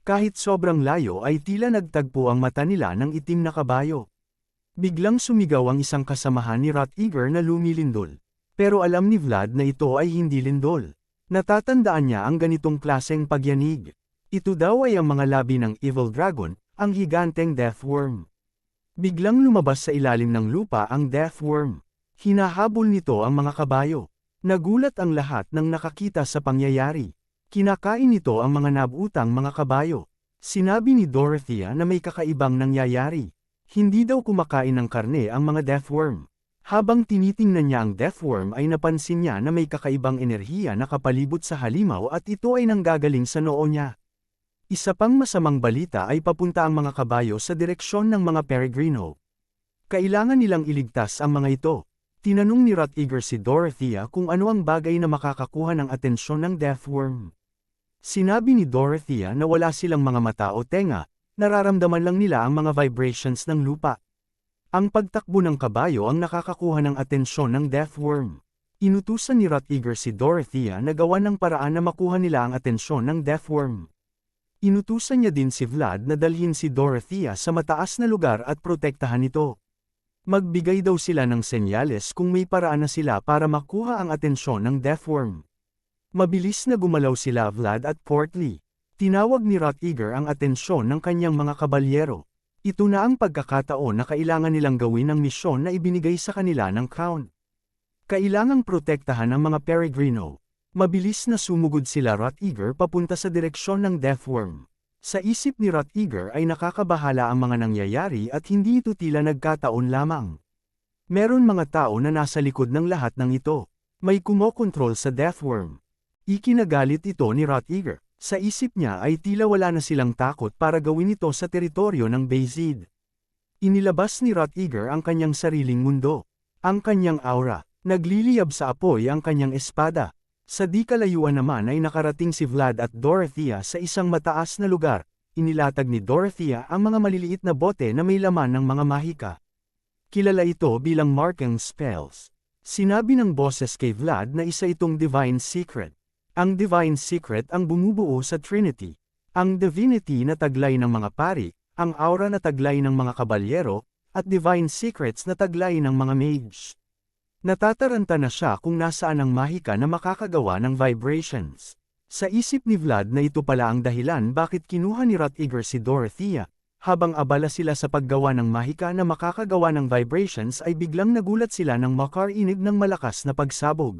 Kahit sobrang layo ay tila nagtagpo ang mata nila ng itim na kabayo. Biglang sumigaw ang isang kasamahan ni Rot-Eager na lumilindol. Pero alam ni Vlad na ito ay hindi lindol. Natatandaan niya ang ganitong klaseng pagyanig. Ito daw ay ang mga labi ng Evil Dragon, ang higanteng Death Worm. Biglang lumabas sa ilalim ng lupa ang Death Worm. Hinahabol nito ang mga kabayo. Nagulat ang lahat nang nakakita sa pangyayari. Kinakain nito ang mga nabutang mga kabayo. Sinabi ni Dorothea na may kakaibang nangyayari. Hindi daw kumakain ng karne ang mga Death Worm. Habang tinitingnan niya ang Death Worm ay napansin niya na may kakaibang enerhiya na kapalibot sa halimaw at ito ay nanggagaling sa noo niya. Isa pang masamang balita ay papunta ang mga kabayo sa direksyon ng mga Peregrino. Kailangan nilang iligtas ang mga ito. Tinanong ni Rot-Eager si Dorothea kung ano ang bagay na makakakuha ng atensyon ng Death Worm. Sinabi ni Dorothea na wala silang mga mata o tenga, nararamdaman lang nila ang mga vibrations ng lupa. Ang pagtakbo ng kabayo ang nakakakuha ng atensyon ng Death Worm. Inutusan ni Rot-Eager si Dorothea na gawan ng paraan na makuha nila ang atensyon ng Death Worm. Inutusan niya din si Vlad na dalhin si Dorothea sa mataas na lugar at protektahan ito. Magbigay daw sila ng senyales kung may paraan na sila para makuha ang atensyon ng Death Worm. Mabilis na gumalaw sila Vlad at Portly. Tinawag ni Rot-Eager ang atensyon ng kanyang mga kabalyero. Ito na ang pagkakataon na kailangan nilang gawin ang misyon na ibinigay sa kanila ng Crown. Kailangang protektahan ang mga Peregrino. Mabilis na sumugod sila Rot-Eager papunta sa direksyon ng Death Worm. Sa isip ni Rot-Eager ay nakakabahala ang mga nangyayari at hindi ito tila nagkataon lamang. Meron mga tao na nasa likod ng lahat ng ito. May kumokontrol sa Death Worm. Ikinagalit ito ni Rot-Eager. Sa isip niya ay tila wala na silang takot para gawin ito sa teritoryo ng Bayzid. Inilabas ni Rot-Eager ang kanyang sariling mundo. Ang kanyang aura. Nagliliyab sa apoy ang kanyang espada. Sa di kalayuan naman ay nakarating si Vlad at Dorothea sa isang mataas na lugar. Inilatag ni Dorothea ang mga maliliit na bote na may laman ng mga mahika. Kilala ito bilang marking spells. Sinabi ng boses kay Vlad na isa itong divine secret. Ang divine secret ang bumubuo sa Trinity. Ang divinity na taglay ng mga pari, ang aura na taglay ng mga kabalyero, at divine secrets na taglay ng mga mage. Natataranta na siya kung nasaan ang mahika na makakagawa ng vibrations. Sa isip ni Vlad na ito pala ang dahilan bakit kinuha ni Rot-Eager si Dorothea. Habang abala sila sa paggawa ng mahika na makakagawa ng vibrations ay biglang nagulat sila nang makarinig ng malakas na pagsabog.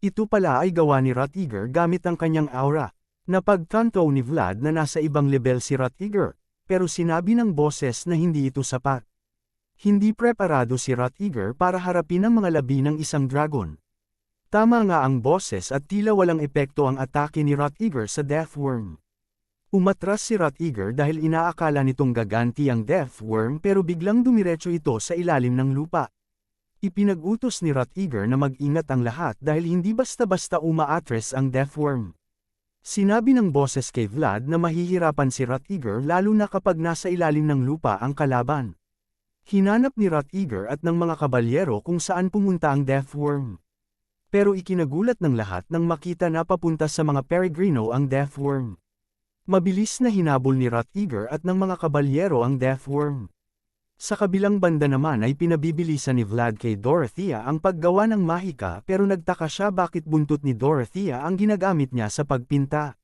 Ito pala ay gawa ni Rot-Eager gamit ang kanyang aura. Napagtanto ni Vlad na nasa ibang level si Rot-Eager, pero sinabi ng boses na hindi ito sapat. Hindi preparado si Rot-Eager para harapin ang mga labi ng isang dragon. Tama nga ang boses at tila walang epekto ang atake ni Rot-Eager sa Death Worm. Umatras si Rot-Eager dahil inaakala nitong gaganti ang Death Worm pero biglang dumiretso ito sa ilalim ng lupa. Ipinag-utos ni Rot-Eager na mag-ingat ang lahat dahil hindi basta-basta umaatres ang Death Worm. Sinabi ng boses kay Vlad na mahihirapan si Rot-Eager lalo na kapag nasa ilalim ng lupa ang kalaban. Hinanap ni Rot-Eager at ng mga kabalyero kung saan pumunta ang Death Worm. Pero ikinagulat ng lahat nang makita na papunta sa mga Peregrino ang Death Worm. Mabilis na hinabol ni Rot-Eager at ng mga kabalyero ang Death Worm. Sa kabilang banda naman ay pinabibilisan ni Vlad kay Dorothea ang paggawa ng mahika pero nagtaka siya bakit buntot ni Dorothea ang ginagamit niya sa pagpinta.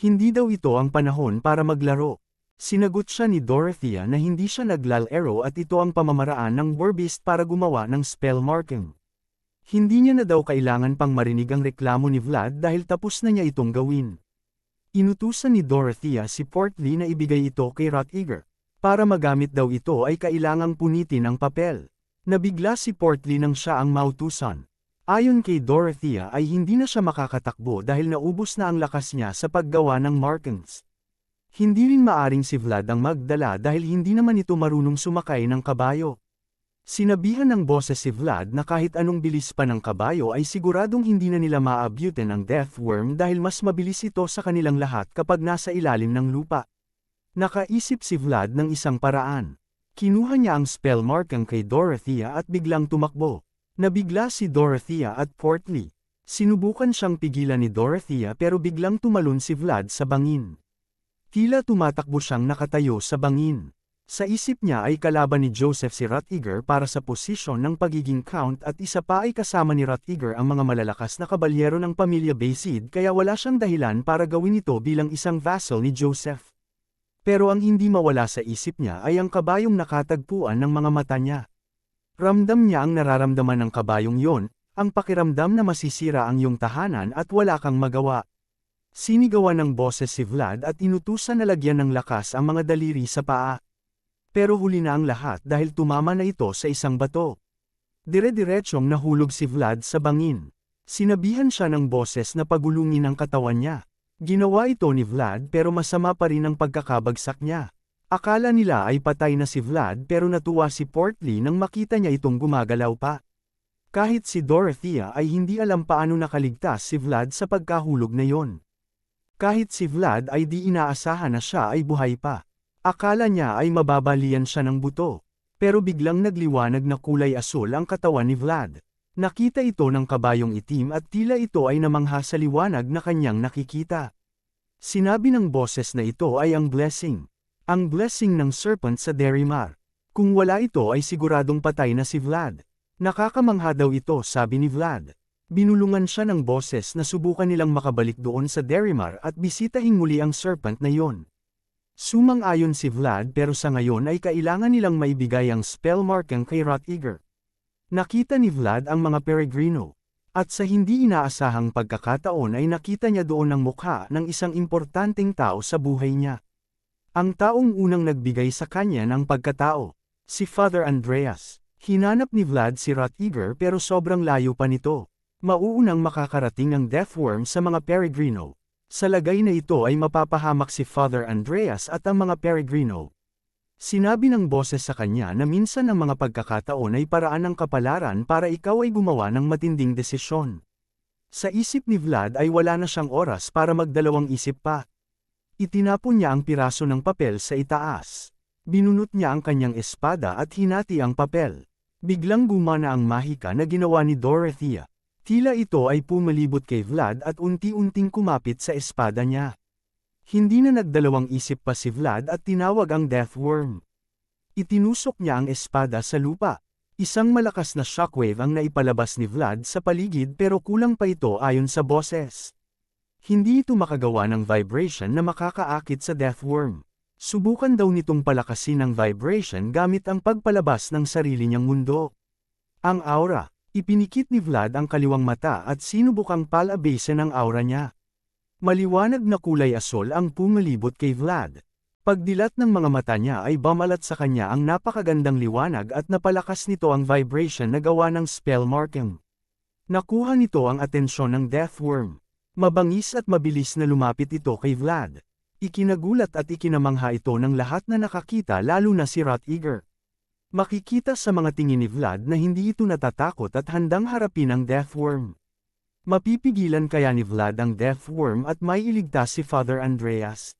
Hindi daw ito ang panahon para maglaro. Sinagot siya ni Dorothea na hindi siya naglalaro at ito ang pamamaraan ng Burbist para gumawa ng spell marking. Hindi niya na daw kailangan pang marinig ang reklamo ni Vlad dahil tapos na niya itong gawin. Inutusan ni Dorothea si Portly na ibigay ito kay Rhaegar. Para magamit daw ito ay kailangang punitin ang papel. Nabigla si Portly nang siya ang mautusan. Ayon kay Dorothea ay hindi na siya makakatakbo dahil naubos na ang lakas niya sa paggawa ng markings. Hindi rin maaring si Vlad ang magdala dahil hindi naman ito marunong sumakay ng kabayo. Sinabihan ng boses si Vlad na kahit anong bilis pa ng kabayo ay siguradong hindi na nila maabutin ang Deathworm dahil mas mabilis ito sa kanilang lahat kapag nasa ilalim ng lupa. Nakaisip si Vlad ng isang paraan. Kinuha niya ang spell marking kay Dorothea at biglang tumakbo. Nabigla si Dorothea at Portly. Sinubukan siyang pigilan ni Dorothea pero biglang tumalon si Vlad sa bangin. Tila tumatakbo siyang nakatayo sa bangin. Sa isip niya ay kalaban ni Joseph si Rhaegar para sa posisyon ng pagiging count at isa pa ay kasama ni Rhaegar ang mga malalakas na kabalyero ng pamilya Baysid kaya wala siyang dahilan para gawin ito bilang isang vassal ni Joseph. Pero ang hindi mawala sa isip niya ay ang kabayong nakatagpuan ng mga mata niya. Ramdam niya ang nararamdaman ng kabayong yon, ang pakiramdam na masisira ang iyong tahanan at wala kang magawa. Sinigawan ng boses si Vlad at inutusan na lagyan ng lakas ang mga daliri sa paa. Pero huli na ang lahat dahil tumama na ito sa isang bato. Dire-diretsyong nahulog si Vlad sa bangin. Sinabihan siya ng boses na pagulungin ang katawan niya. Ginawa ito ni Vlad pero masama pa rin ang pagkakabagsak niya. Akala nila ay patay na si Vlad pero natuwa si Portly nang makita niya itong gumagalaw pa. Kahit si Dorothea ay hindi alam paano nakaligtas si Vlad sa pagkahulog na yon. Kahit si Vlad ay di inaasahan na siya ay buhay pa. Akala niya ay mababalian siya ng buto. Pero biglang nagliwanag na kulay asul ang katawan ni Vlad. Nakita ito ng kabayong itim at tila ito ay namangha sa liwanag na kanyang nakikita. Sinabi ng boses na ito ay ang blessing. Ang blessing ng serpent sa Derrimar. Kung wala ito ay siguradong patay na si Vlad. Nakakamangha daw ito, sabi ni Vlad. Binulungan siya ng boses na subukan nilang makabalik doon sa Derrimar at bisitahin muli ang serpent na yon. Sumang-ayon si Vlad pero sa ngayon ay kailangan nilang maibigay ang spell marking kay Rhaegar. Nakita ni Vlad ang mga peregrino. At sa hindi inaasahang pagkakataon ay nakita niya doon ang mukha ng isang importanteng tao sa buhay niya. Ang taong unang nagbigay sa kanya ng pagkatao, si Father Andreas. Hinanap ni Vlad si Rhaegar pero sobrang layo pa nito. Mauunang makakarating ang Deathworm sa mga peregrino. Sa lagay na ito ay mapapahamak si Father Andreas at ang mga peregrino. Sinabi ng boses sa kanya na minsan ang mga pagkakataon ay paraan ng kapalaran para ikaw ay gumawa ng matinding desisyon. Sa isip ni Vlad ay wala na siyang oras para magdalawang isip pa. Itinapon niya ang piraso ng papel sa itaas. Binunot niya ang kanyang espada at hinati ang papel. Biglang gumana ang mahika na ginawa ni Dorothea. Tila ito ay pumalibot kay Vlad at unti-unting kumapit sa espada niya. Hindi na nagdalawang isip pa si Vlad at tinawag ang Deathworm. Itinusok niya ang espada sa lupa. Isang malakas na shockwave ang naipalabas ni Vlad sa paligid pero kulang pa ito ayon sa boses. Hindi ito makagawa ng vibration na makakaakit sa Deathworm. Subukan daw nitong palakasin ang vibration gamit ang pagpalabas ng sarili niyang mundo. Ang aura. Ipinikit ni Vlad ang kaliwang mata at sinubukang palabasin ang aura niya. Maliwanag na kulay asol ang pumalibot kay Vlad. Pagdilat ng mga mata niya ay bamalat sa kanya ang napakagandang liwanag at napalakas nito ang vibration na gawa ng spell marking. Nakuha nito ang atensyon ng Deathworm. Mabangis at mabilis na lumapit ito kay Vlad. Ikinagulat at ikinamangha ito ng lahat na nakakita lalo na si Rhaegar. Makikita sa mga tingin ni Vlad na hindi ito natatakot at handang harapin ang Deathworm. Mapipigilan kaya ni Vlad ang Deathworm at may iligtas si Father Andreas?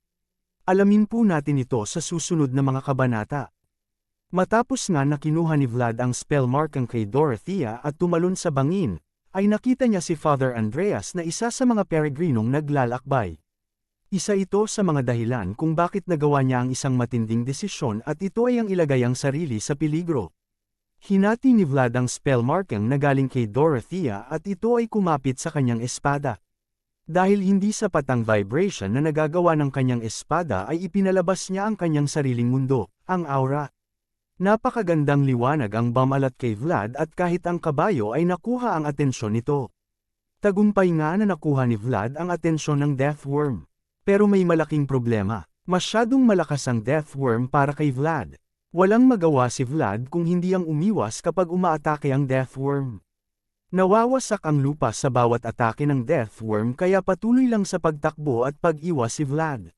Alamin po natin ito sa susunod na mga kabanata. Matapos nga na kinuha ni Vlad ang spell marking kay Dorothea at tumalon sa bangin, ay nakita niya si Father Andreas na isa sa mga peregrinong naglalakbay. Isa ito sa mga dahilan kung bakit nagawa niya ang isang matinding desisyon at ito ay ang ilagay ang sarili sa peligro. Hinati ni Vlad ang spell marking na galing kay Dorothea at ito ay kumapit sa kanyang espada. Dahil hindi sapat ang vibration na nagagawa ng kanyang espada ay ipinalabas niya ang kanyang sariling mundo, ang aura. Napakagandang liwanag ang bumalat kay Vlad at kahit ang kabayo ay nakuha ang atensyon nito. Tagumpay nga na nakuha ni Vlad ang atensyon ng Deathworm. Pero may malaking problema. Masyadong malakas ang Deathworm para kay Vlad. Walang magawa si Vlad kung hindi ang umiwas kapag umaatake ang Deathworm. Nawawasak ang lupa sa bawat atake ng Deathworm kaya patuloy lang sa pagtakbo at pag-iwas si Vlad.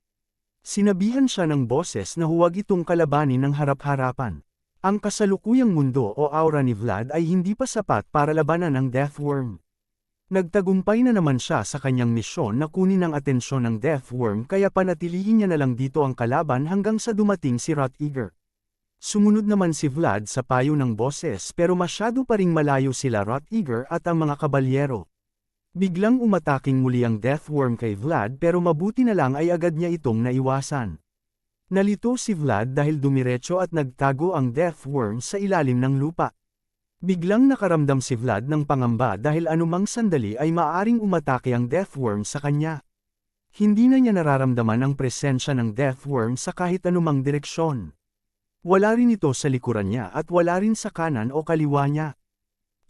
Sinabihan siya ng boses na huwag itong kalabanin ng harap-harapan. Ang kasalukuyang mundo o aura ni Vlad ay hindi pa sapat para labanan ang Deathworm. Nagtagumpay na naman siya sa kanyang misyon na kunin ang atensyon ng Deathworm kaya panatilihin niya na lang dito ang kalaban hanggang sa dumating si Rot-Eager. Sumunod naman si Vlad sa payo ng boses pero masyado pa ring malayo sila Rot-Eager at ang mga kabalyero. Biglang umataking muli ang Deathworm kay Vlad pero mabuti na lang ay agad niya itong naiwasan. Nalito si Vlad dahil dumiretso at nagtago ang Deathworm sa ilalim ng lupa. Biglang nakaramdam si Vlad ng pangamba dahil anumang sandali ay maaaring umatake ang Deathworm sa kanya. Hindi na niya nararamdaman ang presensya ng Deathworm sa kahit anumang direksyon. Wala rin ito sa likuran niya at wala rin sa kanan o kaliwa niya.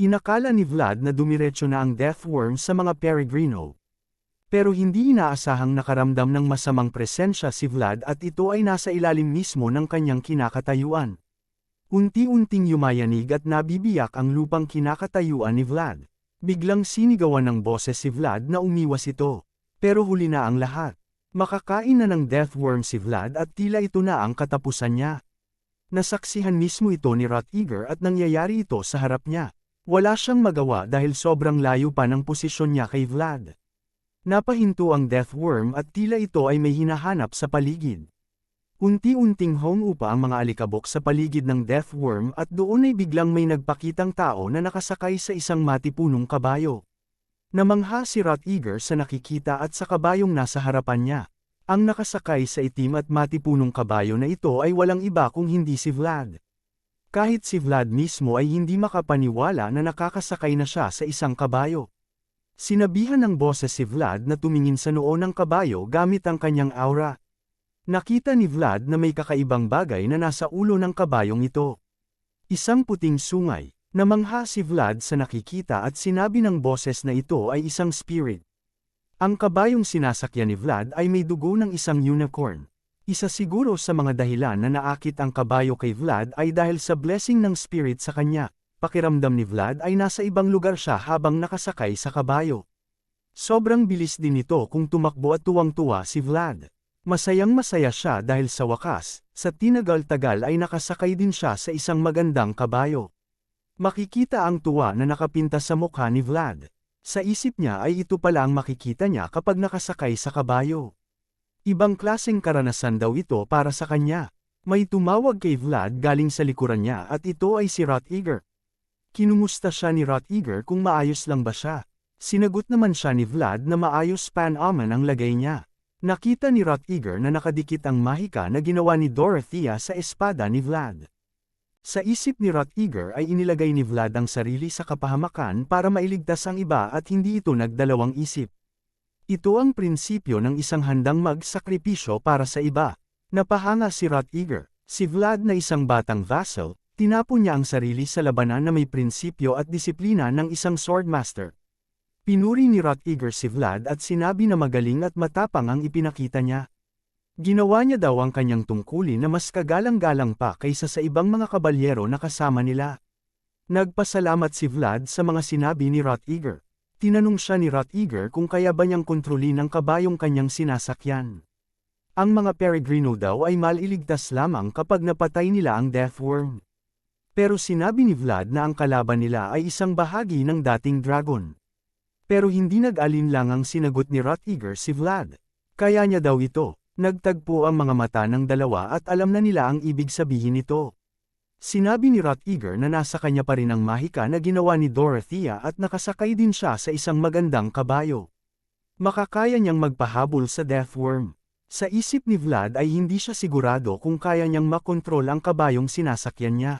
Inakala ni Vlad na dumiretso na ang Deathworm sa mga Peregrino. Pero hindi inaasahang nakaramdam ng masamang presensya si Vlad at ito ay nasa ilalim mismo ng kanyang kinakatayuan. Unti-unting yumayanig at nabibiyak ang lupang kinakatayuan ni Vlad. Biglang sinigawan ng boses si Vlad na umiwas ito. Pero huli na ang lahat. Makakain na ng Deathworm si Vlad at tila ito na ang katapusan niya. Nasaksihan mismo ito ni Rot-Eager at nangyayari ito sa harap niya. Wala siyang magawa dahil sobrang layo pa ng posisyon niya kay Vlad. Napahinto ang Deathworm at tila ito ay may hinahanap sa paligid. Unti-unting humupa ang mga alikabok sa paligid ng Deathworm at doon ay biglang may nagpakitang tao na nakasakay sa isang matipunong kabayo. Namangha si Rot-Eager sa nakikita at sa kabayong nasa harapan niya. Ang nakasakay sa itim at matipunong kabayo na ito ay walang iba kung hindi si Vlad. Kahit si Vlad mismo ay hindi makapaniwala na nakakasakay na siya sa isang kabayo. Sinabihan ng boses si Vlad na tumingin sa noo ng kabayo gamit ang kanyang aura. Nakita ni Vlad na may kakaibang bagay na nasa ulo ng kabayong ito. Isang puting sungay. Namangha si Vlad sa nakikita at sinabi ng boses na ito ay isang spirit. Ang kabayong sinasakyan ni Vlad ay may dugo ng isang unicorn. Isa siguro sa mga dahilan na naakit ang kabayo kay Vlad ay dahil sa blessing ng spirit sa kanya. Pakiramdam ni Vlad ay nasa ibang lugar siya habang nakasakay sa kabayo. Sobrang bilis din ito kung tumakbo at tuwang-tuwa si Vlad. Masayang-masaya siya dahil sa wakas, sa tinagal-tagal ay nakasakay din siya sa isang magandang kabayo. Makikita ang tuwa na nakapinta sa mukha ni Vlad. Sa isip niya ay ito pala ang makikita niya kapag nakasakay sa kabayo. Ibang klaseng karanasan daw ito para sa kanya. May tumawag kay Vlad galing sa likuran niya at ito ay si Rot-Eager. Kinumusta siya ni Rot-Eager kung maayos lang ba siya. Sinagot naman siya ni Vlad na maayos pan-aman ang lagay niya. Nakita ni Rot-Eager na nakadikit ang mahika na ginawa ni Dorothea sa espada ni Vlad. Sa isip ni Rot-Eager ay inilagay ni Vlad ang sarili sa kapahamakan para mailigtas ang iba at hindi ito nagdalawang isip. Ito ang prinsipyo ng isang handang magsakripisyo para sa iba. Napahanga si Rot-Eager. Si Vlad na isang batang vassal, tinapon niya ang sarili sa labanan na may prinsipyo at disiplina ng isang swordmaster. Pinuri ni Rot-Eager si Vlad at sinabi na magaling at matapang ang ipinakita niya. Ginawa niya daw ang kanyang tungkulin na mas kagalang-galang pa kaysa sa ibang mga kabalyero na kasama nila. Nagpasalamat si Vlad sa mga sinabi ni Rot-Eager. Tinanong siya ni Rot-Eager kung kaya ba niyang kontrolin ang kabayong kanyang sinasakyan. Ang mga Peregrino daw ay maliligtas lamang kapag napatay nila ang Deathworm. Pero sinabi ni Vlad na ang kalaban nila ay isang bahagi ng dating dragon. Pero hindi nag-alinlang ang sinagot ni Rot-Eager si Vlad. Kaya niya daw ito. Nagtagpo ang mga mata ng dalawa at alam na nila ang ibig sabihin nito. Sinabi ni Rot-Eager na nasa kanya pa rin ang mahika na ginawa ni Dorothea at nakasakay din siya sa isang magandang kabayo. Makakaya niyang magpahabol sa Deathworm. Sa isip ni Vlad ay hindi siya sigurado kung kaya niyang makontrol ang kabayong sinasakyan niya.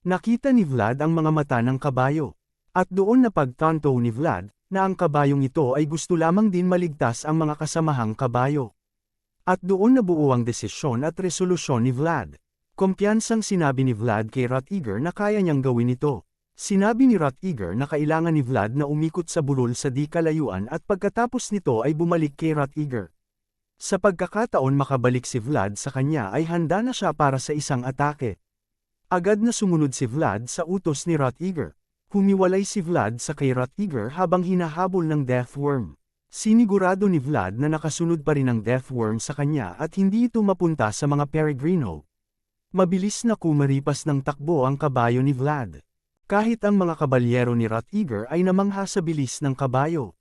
Nakita ni Vlad ang mga mata ng kabayo. At doon napagtanto ni Vlad, na ang kabayong ito ay gusto lamang din maligtas ang mga kasamahang kabayo. At doon nabuo ang desisyon at resolusyon ni Vlad. Kumpiyansang sinabi ni Vlad kay Rhaegar na kaya niyang gawin ito. Sinabi ni Rhaegar na kailangan ni Vlad na umikot sa burol sa di kalayuan at pagkatapos nito ay bumalik kay Rhaegar. Sa pagkakataon makabalik si Vlad sa kanya ay handa na siya para sa isang atake. Agad na sumunod si Vlad sa utos ni Rhaegar. Humiwalay si Vlad sa kay Rhaegar habang hinahabol ng Deathworm. Sinigurado ni Vlad na nakasunod pa rin ang Deathworm sa kanya at hindi ito mapunta sa mga Peregrino. Mabilis na kumaripas ng takbo ang kabayo ni Vlad. Kahit ang mga kabalyero ni Rhaegar ay namangha sa bilis ng kabayo.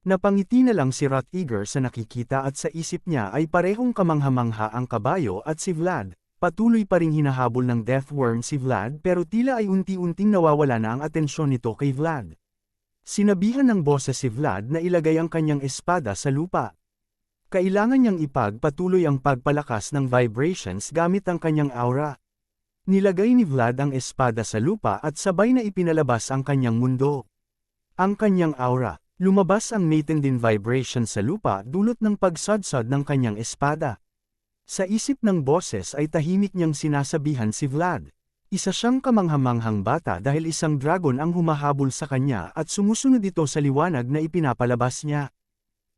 Napangiti na lang si Rhaegar sa nakikita at sa isip niya ay parehong kamangha-mangha ang kabayo at si Vlad. Patuloy pa ring hinahabol ng Deathworm si Vlad pero tila ay unti-unting nawawala na ang atensyon nito kay Vlad. Sinabihan ng boses si Vlad na ilagay ang kanyang espada sa lupa. Kailangan niyang ipagpatuloy ang pagpalakas ng vibrations gamit ang kanyang aura. Nilagay ni Vlad ang espada sa lupa at sabay na ipinalabas ang kanyang mundo. Ang kanyang aura, lumabas ang matinding vibration sa lupa dulot ng pagsadsad ng kanyang espada. Sa isip ng boses ay tahimik niyang sinasabihan si Vlad. Isa siyang kamanghamanghang bata dahil isang dragon ang humahabol sa kanya at sumusunod ito sa liwanag na ipinapalabas niya.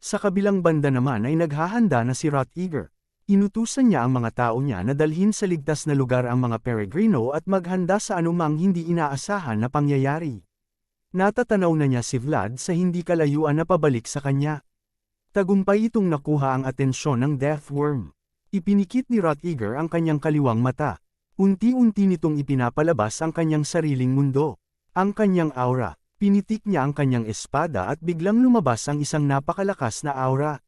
Sa kabilang banda naman ay naghahanda na si Rhaegar. Inutusan niya ang mga tao niya na dalhin sa ligtas na lugar ang mga Peregrino at maghanda sa anumang hindi inaasahan na pangyayari. Natatanaw na niya si Vlad sa hindi kalayuan na pabalik sa kanya. Tagumpay itong nakuha ang atensyon ng Deathworm. Ipinikit ni Rhaegar ang kanyang kaliwang mata. Unti-unti nitong ipinapalabas ang kanyang sariling mundo. Ang kanyang aura. Pinitik niya ang kanyang espada at biglang lumabas ang isang napakalakas na aura.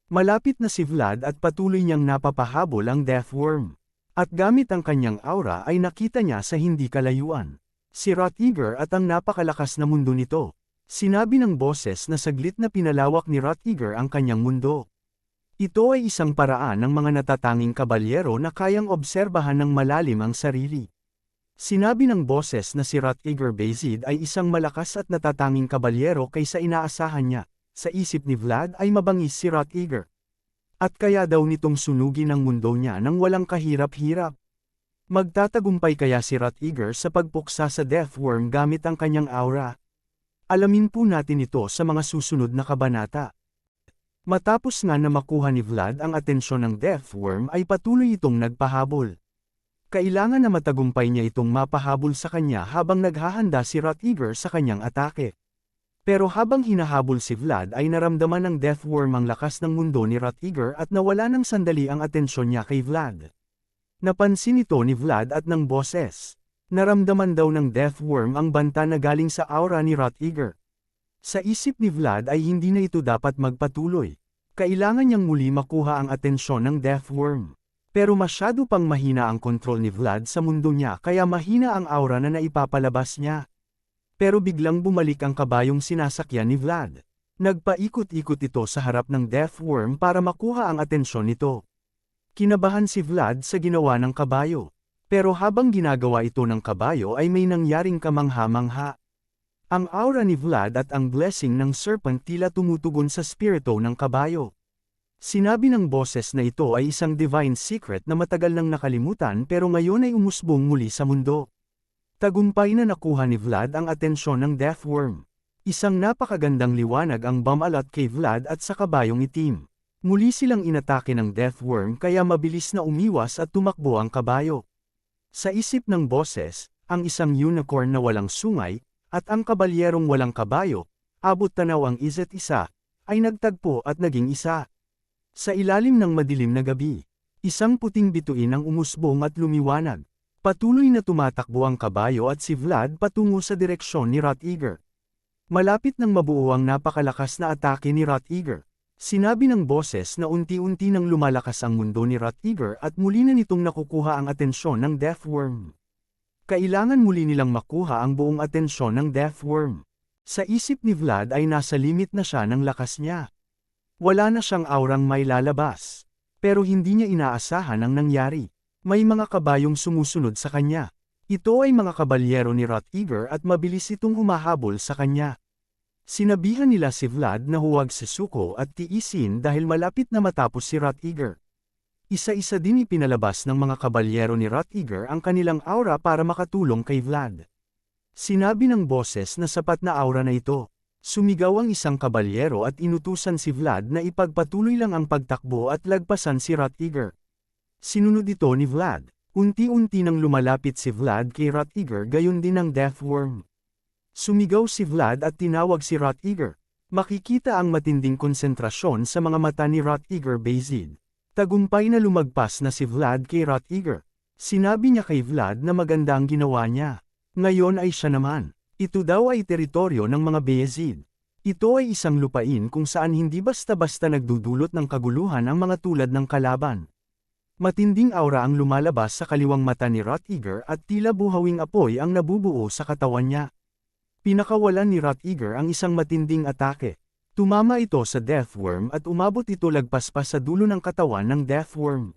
Malapit na si Vlad at patuloy niyang napapahabol ang Deathworm. At gamit ang kanyang aura ay nakita niya sa hindi kalayuan. Si Rhaegar at ang napakalakas na mundo nito. Sinabi ng boses na saglit na pinalawak ni Rhaegar ang kanyang mundo. Ito ay isang paraan ng mga natatanging kabalyero na kayang obserbahan ng malalim ang sarili. Sinabi ng boses na si Rhaegar Bayezid ay isang malakas at natatanging kabalyero kaysa inaasahan niya. Sa isip ni Vlad ay mabangis si Rhaegar. At kaya daw nitong sunugin ang mundo niya nang walang kahirap-hirap. Magtatagumpay kaya si Rhaegar sa pagpuksa sa Deathworm gamit ang kanyang aura? Alamin po natin ito sa mga susunod na kabanata. Matapos nga na makuha ni Vlad ang atensyon ng Deathworm ay patuloy itong nagpahabol. Kailangan na matagumpay niya itong mapahabol sa kanya habang naghahanda si Rhaegar sa kanyang atake. Pero habang hinahabol si Vlad ay naramdaman ng Deathworm ang lakas ng mundo ni Rhaegar at nawala ng sandali ang atensyon niya kay Vlad. Napansin ito ni Vlad at ng boses. Naramdaman daw ng Deathworm ang banta na galing sa aura ni Rhaegar. Sa isip ni Vlad ay hindi na ito dapat magpatuloy. Kailangan niyang muli makuha ang atensyon ng Deathworm. Pero masyado pang mahina ang kontrol ni Vlad sa mundo niya kaya mahina ang aura na naipapalabas niya. Pero biglang bumalik ang kabayong sinasakyan ni Vlad. Nagpaikot-ikot ito sa harap ng Deathworm para makuha ang atensyon nito. Kinabahan si Vlad sa ginawa ng kabayo. Pero habang ginagawa ito ng kabayo ay may nangyaring kamangha-mangha. Ang aura ni Vlad at ang blessing ng serpent tila tumutugon sa spirito ng kabayo. Sinabi ng boses na ito ay isang divine secret na matagal nang nakalimutan pero ngayon ay umusbong muli sa mundo. Tagumpay na nakuha ni Vlad ang atensyon ng Deathworm. Isang napakagandang liwanag ang bumalat kay Vlad at sa kabayong itim. Muli silang inatake ng Deathworm kaya mabilis na umiwas at tumakbo ang kabayo. Sa isip ng boses, ang isang unicorn na walang sungay, at ang kabalyerong walang kabayo, abot tanaw ang isa't isa, ay nagtagpo at naging isa. Sa ilalim ng madilim na gabi, isang puting bituin ang umusbong at lumiwanag. Patuloy na tumatakbo ang kabayo at si Vlad patungo sa direksyon ni Rhaegar. Malapit nang mabuo ang napakalakas na atake ni Rhaegar. Sinabi ng boses na unti-unti nang lumalakas ang mundo ni Rhaegar at muli na nitong nakukuha ang atensyon ng Deathworm. Kailangan muli nilang makuha ang buong atensyon ng Deathworm. Sa isip ni Vlad ay nasa limit na siya ng lakas niya. Wala na siyang aurang may lalabas. Pero hindi niya inaasahan ang nangyari. May mga kabayong sumusunod sa kanya. Ito ay mga kabalyero ni Rhaegar at mabilis itong humahabol sa kanya. Sinabihan nila si Vlad na huwag susuko at tiisin dahil malapit na matapos si Rhaegar. Isa-isa din ipinalabas ng mga kabalyero ni Rhaegar ang kanilang aura para makatulong kay Vlad. Sinabi ng boses na sapat na aura na ito. Sumigaw ang isang kabalyero at inutusan si Vlad na ipagpatuloy lang ang pagtakbo at lagpasan si Rhaegar. Sinunod ito ni Vlad. Unti-unti nang lumalapit si Vlad kay Rhaegar gayon din ang Deathworm. Sumigaw si Vlad at tinawag si Rhaegar. Makikita ang matinding konsentrasyon sa mga mata ni Rhaegar Bayezid. Tagumpay na lumagpas na si Vlad kay Rhaegar. Sinabi niya kay Vlad na maganda ang ginawa niya. Ngayon ay siya naman. Ito daw ay teritoryo ng mga Bayezid. Ito ay isang lupain kung saan hindi basta-basta nagdudulot ng kaguluhan ang mga tulad ng kalaban. Matinding aura ang lumalabas sa kaliwang mata ni Rhaegar at tila buhawing apoy ang nabubuo sa katawan niya. Pinakawalan ni Rhaegar ang isang matinding atake. Tumama ito sa Deathworm at umabot ito lagpas pa sa dulo ng katawan ng Deathworm.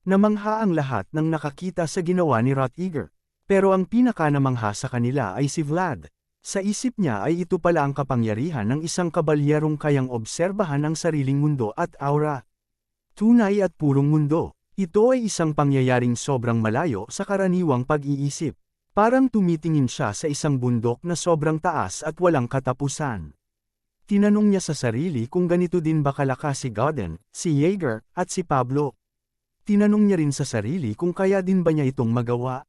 Namangha ang lahat ng nakakita sa ginawa ni Rhaegar. Pero ang pinakanamangha sa kanila ay si Vlad. Sa isip niya ay ito pala ang kapangyarihan ng isang kabalyerong kayang obserbahan ang sariling mundo at aura. Tunay at purong mundo. Ito ay isang pangyayaring sobrang malayo sa karaniwang pag-iisip. Parang tumitingin siya sa isang bundok na sobrang taas at walang katapusan. Tinanong niya sa sarili kung ganito din ba kalakas si Godden, si Jaeger, at si Pablo. Tinanong niya rin sa sarili kung kaya din ba niya itong magawa.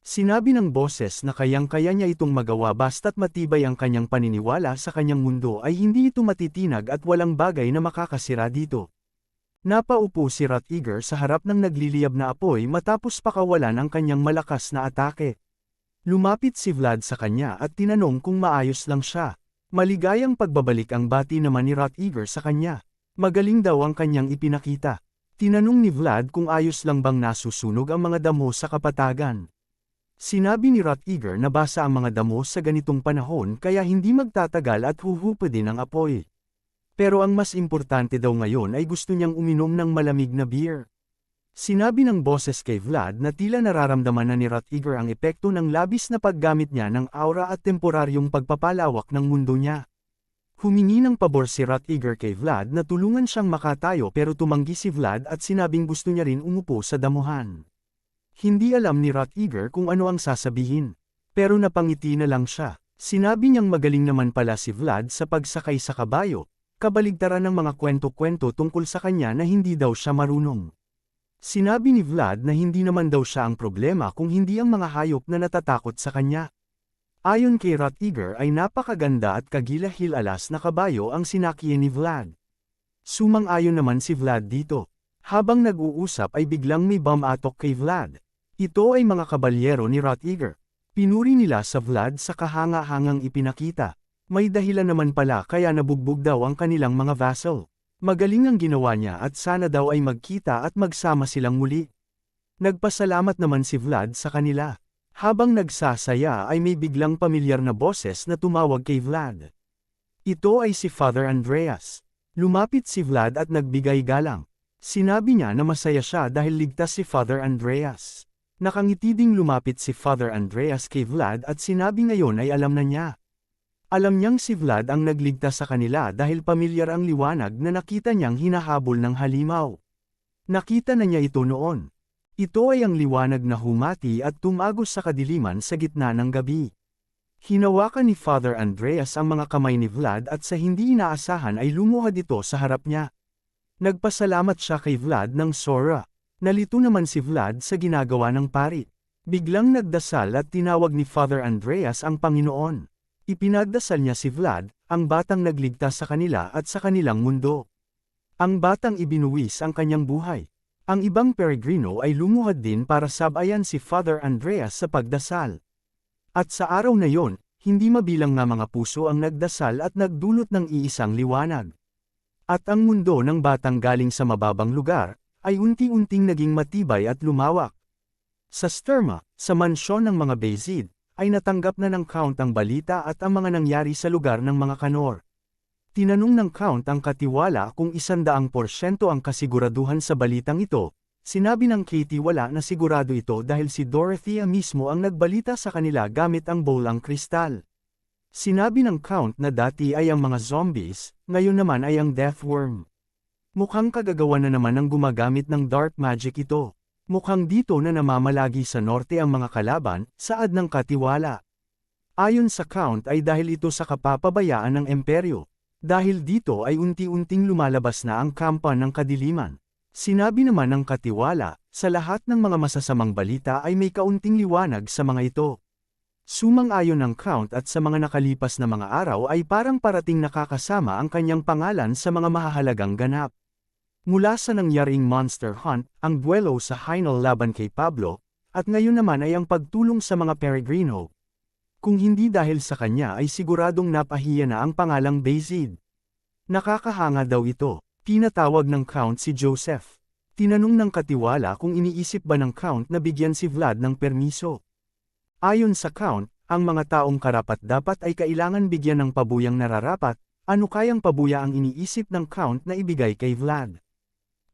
Sinabi ng boses na kayang-kaya niya itong magawa basta't matibay ang kanyang paniniwala sa kanyang mundo ay hindi ito matitinag at walang bagay na makakasira dito. Napaupo si Rhaegar sa harap ng nagliliyab na apoy matapos pakawalan ang kanyang malakas na atake. Lumapit si Vlad sa kanya at tinanong kung maayos lang siya. Maligayang pagbabalik ang bati naman ni Rhaegar sa kanya. Magaling daw ang kanyang ipinakita. Tinanong ni Vlad kung ayos lang bang nasusunog ang mga damo sa kapatagan. Sinabi ni Rhaegar na basa ang mga damo sa ganitong panahon kaya hindi magtatagal at huhupa din ang apoy. Pero ang mas importante daw ngayon ay gusto niyang uminom ng malamig na beer. Sinabi ng boses kay Vlad na tila nararamdaman na ni Rhaegar ang epekto ng labis na paggamit niya ng aura at temporaryong pagpapalawak ng mundo niya. Humingi ng pabor si Rhaegar kay Vlad na tulungan siyang makatayo pero tumanggi si Vlad at sinabing gusto niya rin umupo sa damuhan. Hindi alam ni Rhaegar kung ano ang sasabihin. Pero napangiti na lang siya. Sinabi niyang magaling naman pala si Vlad sa pagsakay sa kabayo, kabaligtaran ng mga kwento-kwento tungkol sa kanya na hindi daw siya marunong. Sinabi ni Vlad na hindi naman daw siya ang problema kung hindi ang mga hayop na natatakot sa kanya. Ayon kay Rhaegar ay napakaganda at kagilahil-alas na kabayo ang sinakyan ni Vlad. Sumang-ayon naman si Vlad dito. Habang nag-uusap ay biglang may bumatok kay Vlad. Ito ay mga kabalyero ni Rhaegar. Pinuri nila sa Vlad sa kahanga-hangang ipinakita. May dahilan naman pala kaya nabugbog daw ang kanilang mga vassal. Magaling ang ginawa niya at sana daw ay magkita at magsama silang muli. Nagpasalamat naman si Vlad sa kanila. Habang nagsasaya ay may biglang pamilyar na boses na tumawag kay Vlad. Ito ay si Father Andreas. Lumapit si Vlad at nagbigay galang. Sinabi niya na masaya siya dahil ligtas si Father Andreas. Nakangiti ding lumapit si Father Andreas kay Vlad at sinabi ngayon ay alam na niya. Alam niyang si Vlad ang nagligtas sa kanila dahil pamilyar ang liwanag na nakita niyang hinahabol ng halimaw. Nakita na niya ito noon. Ito ay ang liwanag na humati at tumagos sa kadiliman sa gitna ng gabi. Hinawakan ni Father Andreas ang mga kamay ni Vlad at sa hindi inaasahan ay lumuhad ito sa harap niya. Nagpasalamat siya kay Vlad ng Sora. Nalito naman si Vlad sa ginagawa ng pari. Biglang nagdasal at tinawag ni Father Andreas ang Panginoon. Ipinagdasal niya si Vlad, ang batang nagligtas sa kanila at sa kanilang mundo. Ang batang ibinuwis ang kanyang buhay. Ang ibang peregrino ay lumuhad din para sabayan si Father Andreas sa pagdasal. At sa araw na yon, hindi mabilang nga mga puso ang nagdasal at nagdulot ng iisang liwanag. At ang mundo ng batang galing sa mababang lugar, ay unti-unting naging matibay at lumawak. Sa Sturma, sa mansyon ng mga Bayezid, ay natanggap na ng Count ang balita at ang mga nangyari sa lugar ng mga Kanor. Tinanong ng Count ang katiwala kung 100% ang kasiguraduhan sa balitang ito. Sinabi ng Katie wala na sigurado ito dahil si Dorothea mismo ang nagbalita sa kanila gamit ang bolang kristal. Sinabi ng Count na dati ay ang mga zombies, ngayon naman ay ang Deathworm. Mukhang kagagawa na naman ng gumagamit ng dark magic ito. Mukhang dito na namamalagi sa norte ang mga kalaban, saad ng katiwala. Ayon sa Count ay dahil ito sa kapapabayaan ng imperyo. Dahil dito ay unti-unting lumalabas na ang kampa ng kadiliman. Sinabi naman ng katiwala, sa lahat ng mga masasamang balita ay may kaunting liwanag sa mga ito. Sumang-ayon ng Count at sa mga nakalipas na mga araw ay parang parating nakakasama ang kanyang pangalan sa mga mahahalagang ganap. Mula sa nangyaring Monster Hunt, ang duelo sa Hynel laban kay Pablo, at ngayon naman ay ang pagtulong sa mga Peregrino. Kung hindi dahil sa kanya ay siguradong napahiya na ang pangalang Bayezid. Nakakahanga daw ito, tinatawag ng Count si Joseph. Tinanong ng katiwala kung iniisip ba ng Count na bigyan si Vlad ng permiso. Ayon sa Count, ang mga taong karapat-dapat ay kailangan bigyan ng pabuyang nararapat, ano kayang pabuya ang iniisip ng Count na ibigay kay Vlad.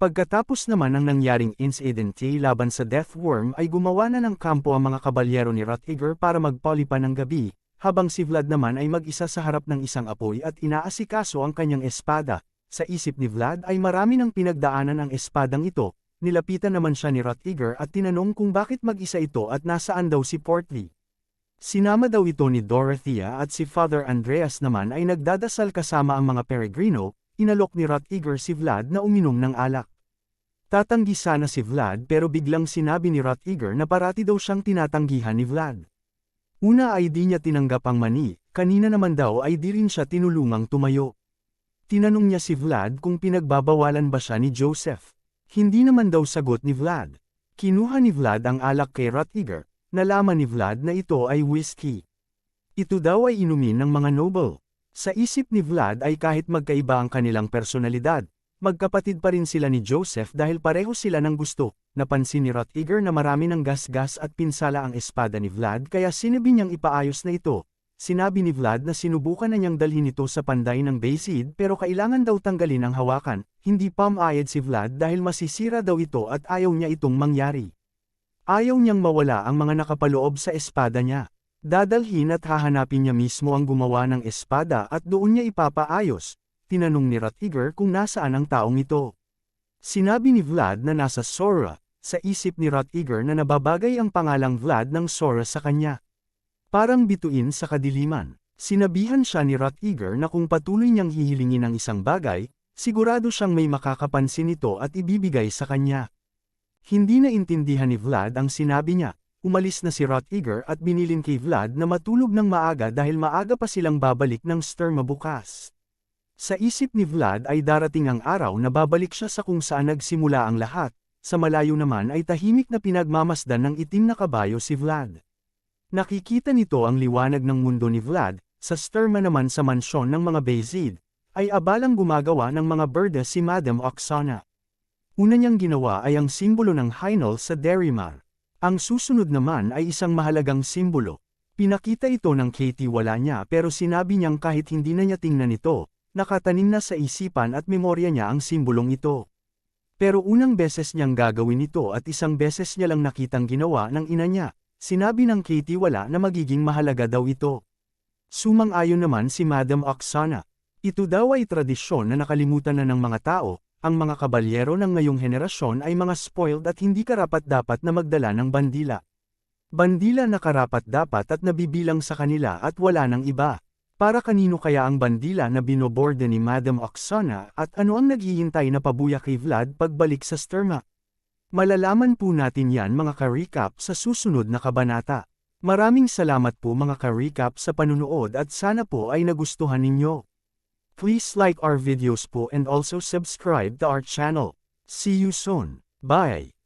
Pagkatapos naman ng nangyaring incidente laban sa Deathworm ay gumawa na ng kampo ang mga kabalyero ni Rutger para magpalipan ng gabi, habang si Vlad naman ay mag-isa sa harap ng isang apoy at inaasikaso ang kanyang espada. Sa isip ni Vlad ay marami ng pinagdaanan ang espadang ito. Nilapitan naman siya ni Rutger at tinanong kung bakit mag-isa ito at nasaan daw si Portly. Sinama daw ito ni Dorothea at si Father Andreas naman ay nagdadasal kasama ang mga Peregrino, inalok ni Rutger si Vlad na uminom ng alak. Tatanggi sana si Vlad pero biglang sinabi ni Rutger na parati daw siyang tinatanggihan ni Vlad. Una ay di niya tinanggap ang mani, kanina naman daw ay di rin siya tinulungang tumayo. Tinanong niya si Vlad kung pinagbabawalan ba siya ni Joseph. Hindi naman daw sagot ni Vlad. Kinuha ni Vlad ang alak kay Rutger, nalaman ni Vlad na ito ay whiskey. Ito daw ay inumin ng mga noble. Sa isip ni Vlad ay kahit magkaiba ang kanilang personalidad, magkapatid pa rin sila ni Joseph dahil pareho sila ng gusto. Napansin ni Rutger na marami ng gasgas at pinsala ang espada ni Vlad kaya sinabi niyang ipaayos na ito. Sinabi ni Vlad na sinubukan na niyang dalhin ito sa panday ng Bayezid pero kailangan daw tanggalin ang hawakan, hindi pumayag si Vlad dahil masisira daw ito at ayaw niya itong mangyari. Ayaw niyang mawala ang mga nakapaloob sa espada niya. Dadalhin at hahanapin niya mismo ang gumawa ng espada at doon niya ipapaayos. Tinanong ni Rutger kung nasaan ang taong ito. Sinabi ni Vlad na nasa Sora, sa isip ni Rutger na nababagay ang pangalang Vlad ng Sora sa kanya. Parang bituin sa kadiliman. Sinabihan siya ni Rutger na kung patuloy niyang hihilingin ang isang bagay, sigurado siyang may makakapansin nito at ibibigay sa kanya. Hindi na intindihan ni Vlad ang sinabi niya. Umalis na si Rutger at binilin kay Vlad na matulog ng maaga dahil maaga pa silang babalik ng Sturma bukas. Sa isip ni Vlad ay darating ang araw na babalik siya sa kung saan nagsimula ang lahat. Sa malayo naman ay tahimik na pinagmamasdan ng itim na kabayo si Vlad. Nakikita nito ang liwanag ng mundo ni Vlad, sa Sturma naman sa mansyon ng mga Bayezid, ay abalang gumagawa ng mga birda si Madam Oksana. Una niyang ginawa ay ang simbolo ng Hynel sa Derimar. Ang susunod naman ay isang mahalagang simbolo. Pinakita ito ng Katie wala niya pero sinabi niyang kahit hindi na niya tingnan ito, nakatanim na sa isipan at memorya niya ang simbolong ito. Pero unang beses niyang gagawin ito at isang beses niya lang nakitang ginawa ng ina niya. Sinabi ng Katie wala na magiging mahalaga daw ito. Sumang-ayon naman si Madam Oksana. Ito daw ay tradisyon na nakalimutan na ng mga tao, ang mga kabalyero ng ngayong henerasyon ay mga spoiled at hindi karapat-dapat na magdala ng bandila. Bandila na karapat-dapat at nabibilang sa kanila at wala ng iba. Para kanino kaya ang bandila na binoborde ni Madam Oksana at ano ang naghihintay na pabuya kay Vlad pagbalik sa Sturma? Malalaman po natin yan mga ka-recap sa susunod na kabanata. Maraming salamat po mga ka-recap sa panunood at sana po ay nagustuhan ninyo. Please like our videos po and also subscribe to our channel. See you soon. Bye!